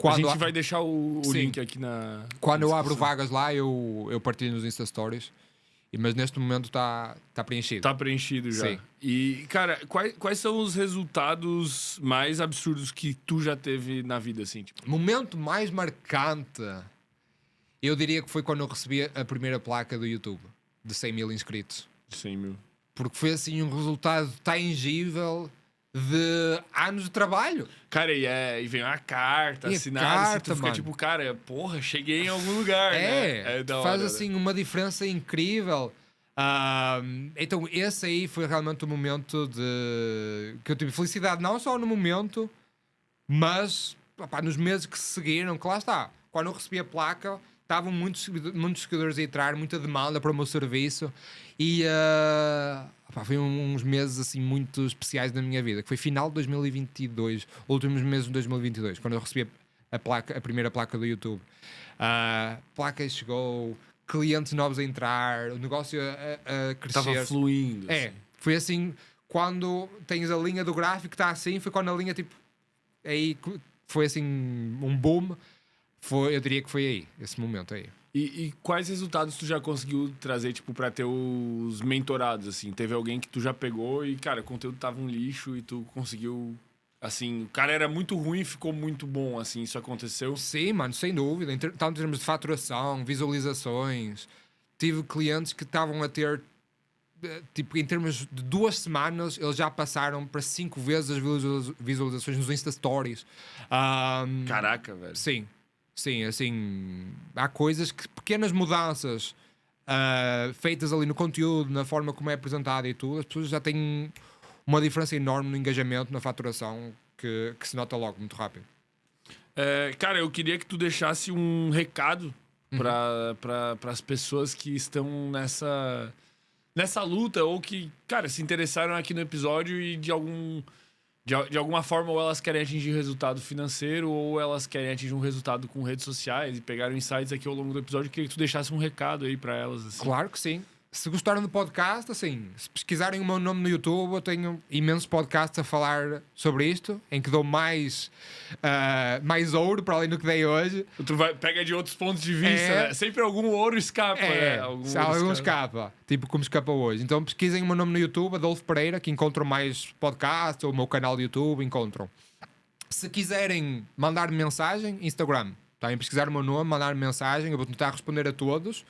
A gente vai deixar o link aqui na... Quando eu abro vagas lá, eu partilho nos Insta Stories. Mas neste momento está preenchido. Está preenchido já. Sim. E, cara, quais são os resultados mais absurdos que tu já teve na vida, assim? Tipo? Momento mais marcante, eu diria que foi quando eu recebi a primeira placa do YouTube, de 100 mil inscritos. 100 mil. Porque foi assim um resultado tangível de anos de trabalho. Cara, e vem uma carta assinada, assim, tu fica tipo, cara, porra, cheguei em algum lugar, né? Faz assim uma diferença incrível. Então esse aí foi realmente o momento que eu tive felicidade, não só no momento, mas nos meses que se seguiram, que lá está, quando eu recebi a placa, estavam muitos seguidores a entrar, muita demanda para o meu serviço e foi uns meses assim muito especiais da minha vida, que foi final de 2022, últimos meses de 2022, quando eu recebi a primeira placa do YouTube. A placa chegou, clientes novos a entrar, o negócio a crescer. Estava fluindo. Assim. Foi assim, quando tens a linha do gráfico, está assim, foi quando a linha tipo, aí foi assim um boom. Eu diria que foi aí, esse momento aí. E quais resultados tu já conseguiu trazer, tipo, pra teus mentorados, assim? Teve alguém que tu já pegou e, cara, o conteúdo tava um lixo e tu conseguiu, assim... O cara era muito ruim e ficou muito bom, assim, isso aconteceu? Sim, mano, sem dúvida. Tanto em termos de faturação, visualizações. Tive clientes que estavam a ter, tipo, em termos de 2 semanas, eles já passaram para 5 vezes as visualizações nos Insta Stories. Caraca, velho. Sim, assim, há coisas que, pequenas mudanças feitas ali no conteúdo, na forma como é apresentado e tudo, as pessoas já têm uma diferença enorme no engajamento, na faturação, que se nota logo, muito rápido. Cara, eu queria que tu deixasse um recado para as pessoas que estão nessa luta ou que, cara, se interessaram aqui no episódio e de alguma forma ou elas querem atingir resultado financeiro ou elas querem atingir um resultado com redes sociais e pegaram insights aqui ao longo do episódio. Eu queria que tu deixasse um recado aí pra elas. Assim. Claro que sim. Se gostaram do podcast, assim, se pesquisarem o meu nome no YouTube, eu tenho imensos podcasts a falar sobre isto, em que dou mais ouro para além do que dei hoje. Tu pega de outros pontos de vista, né? Sempre algum ouro escapa, né? Algum escapa. Tipo como escapa hoje. Então pesquisem o meu nome no YouTube, Adolfo Pereira, que encontram mais podcasts, ou o meu canal de YouTube, encontram. Se quiserem mandar mensagem, Instagram. Também pesquisar o meu nome, mandar mensagem, eu vou tentar responder a todos.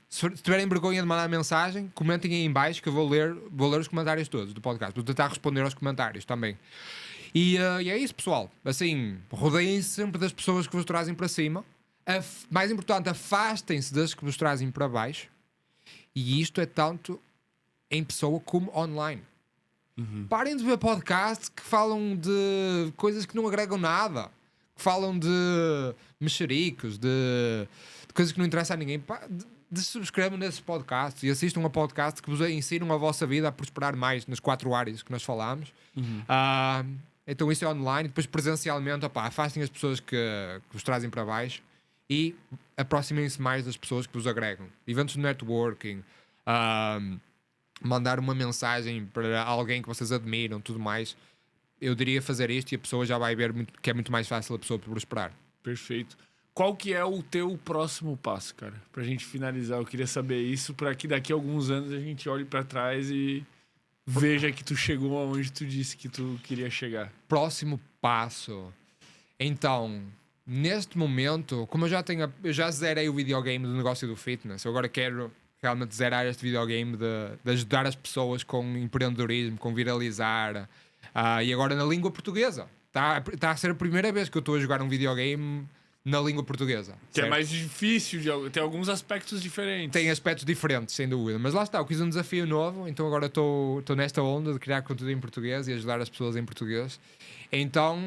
Se tiverem vergonha de mandar mensagem, comentem aí em baixo que eu vou ler os comentários todos do podcast. Vou tentar responder aos comentários também. E é isso, pessoal. Assim, rodeiem-se sempre das pessoas que vos trazem para cima. Mais importante, afastem-se das que vos trazem para baixo. E isto é tanto em pessoa como online. Parem de ver podcasts que falam de coisas que não agregam nada. Que falam de mexericos, de coisas que não interessam a ninguém. Subscrevam nesses podcasts e assistam a podcasts que vos ensinam a vossa vida a prosperar mais nas 4 áreas que nós falámos. Então isso é online. Depois presencialmente, afastem as pessoas que vos trazem para baixo e aproximem-se mais das pessoas que vos agregam. Eventos de networking, mandar uma mensagem para alguém que vocês admiram, tudo mais. Eu diria fazer isto e a pessoa já vai ver que é muito mais fácil a pessoa prosperar. Perfeito. Qual que é o teu próximo passo, cara? Pra gente finalizar, eu queria saber isso para que daqui a alguns anos a gente olhe para trás e veja que tu chegou aonde tu disse que tu queria chegar. Próximo passo. Então, neste momento, como eu já zerei o videogame do negócio do fitness, eu agora quero realmente zerar este videogame de ajudar as pessoas com empreendedorismo, com viralizar. E agora na língua portuguesa. Está a ser a primeira vez que eu estou a jogar um videogame na língua portuguesa. Que certo? é mais difícil, tem alguns aspectos diferentes. Tem aspectos diferentes, sem dúvida. Mas lá está, eu quis um desafio novo, então agora estou nesta onda de criar conteúdo em português e ajudar as pessoas em português. Então,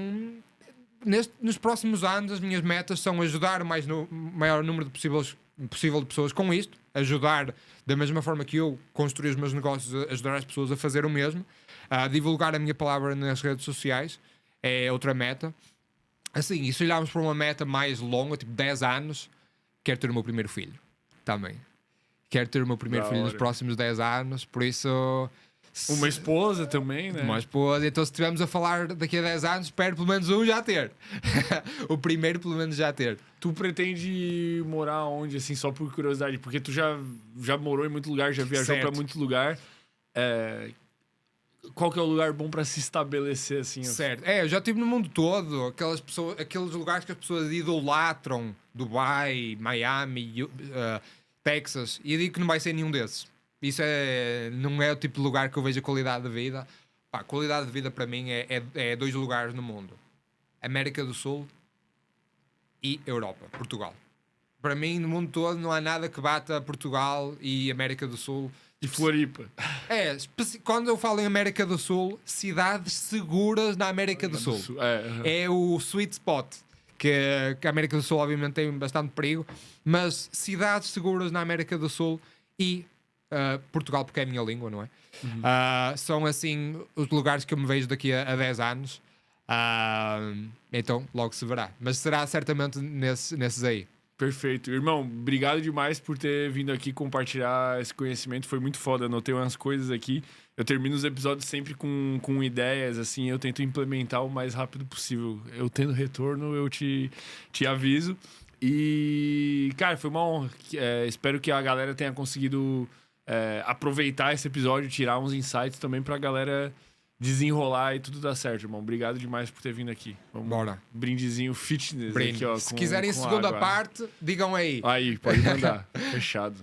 nos próximos anos, as minhas metas são ajudar o maior número possível de pessoas com isto, ajudar da mesma forma que eu construí os meus negócios, ajudar as pessoas a fazer o mesmo, divulgar a minha palavra nas redes sociais, é outra meta. Assim, e se olharmos para uma meta mais longa, tipo 10 anos, quero ter o meu primeiro filho também. Quero ter o meu primeiro filho nos próximos 10 anos, por isso... Uma esposa também, né? Uma esposa, então se estivermos a falar daqui a 10 anos, espero pelo menos um já ter. O primeiro pelo menos já ter. Tu pretende morar onde, assim, só por curiosidade? Porque tu já morou em muito lugar, já viajou Certo. pra muito lugar. Qual que é o lugar bom pra se estabelecer, assim? Certo. Eu já estive no mundo todo, aqueles lugares que as pessoas idolatram, Dubai, Miami, Texas, e eu digo que não vai ser nenhum desses. Isso não é o tipo de lugar que eu vejo a qualidade de vida. A qualidade de vida para mim é 2 lugares no mundo: América do Sul e Europa, Portugal. Para mim, no mundo todo, não há nada que bata Portugal e América do Sul. E Floripa. Quando eu falo em América do Sul, cidades seguras na América do Sul. É o sweet spot. Que a América do Sul, obviamente, tem bastante perigo, mas cidades seguras na América do Sul e Portugal, porque é a minha língua, não é? São assim os lugares que eu me vejo daqui a 10 anos. Então, logo se verá. Mas será certamente nesses aí. Perfeito. Irmão, obrigado demais por ter vindo aqui compartilhar esse conhecimento. Foi muito foda. Anotei umas coisas aqui. Eu termino os episódios sempre com ideias, assim. Eu tento implementar o mais rápido possível. Eu tendo retorno, eu te aviso. E, cara, foi uma honra. Espero que a galera tenha conseguido aproveitar esse episódio, tirar uns insights também pra galera desenrolar e tudo dar certo, irmão. Obrigado demais por ter vindo aqui. Vamos Bora. Brindezinho fitness aqui, ó. Se quiserem a segunda parte, digam aí. Aí, pode mandar. Fechado.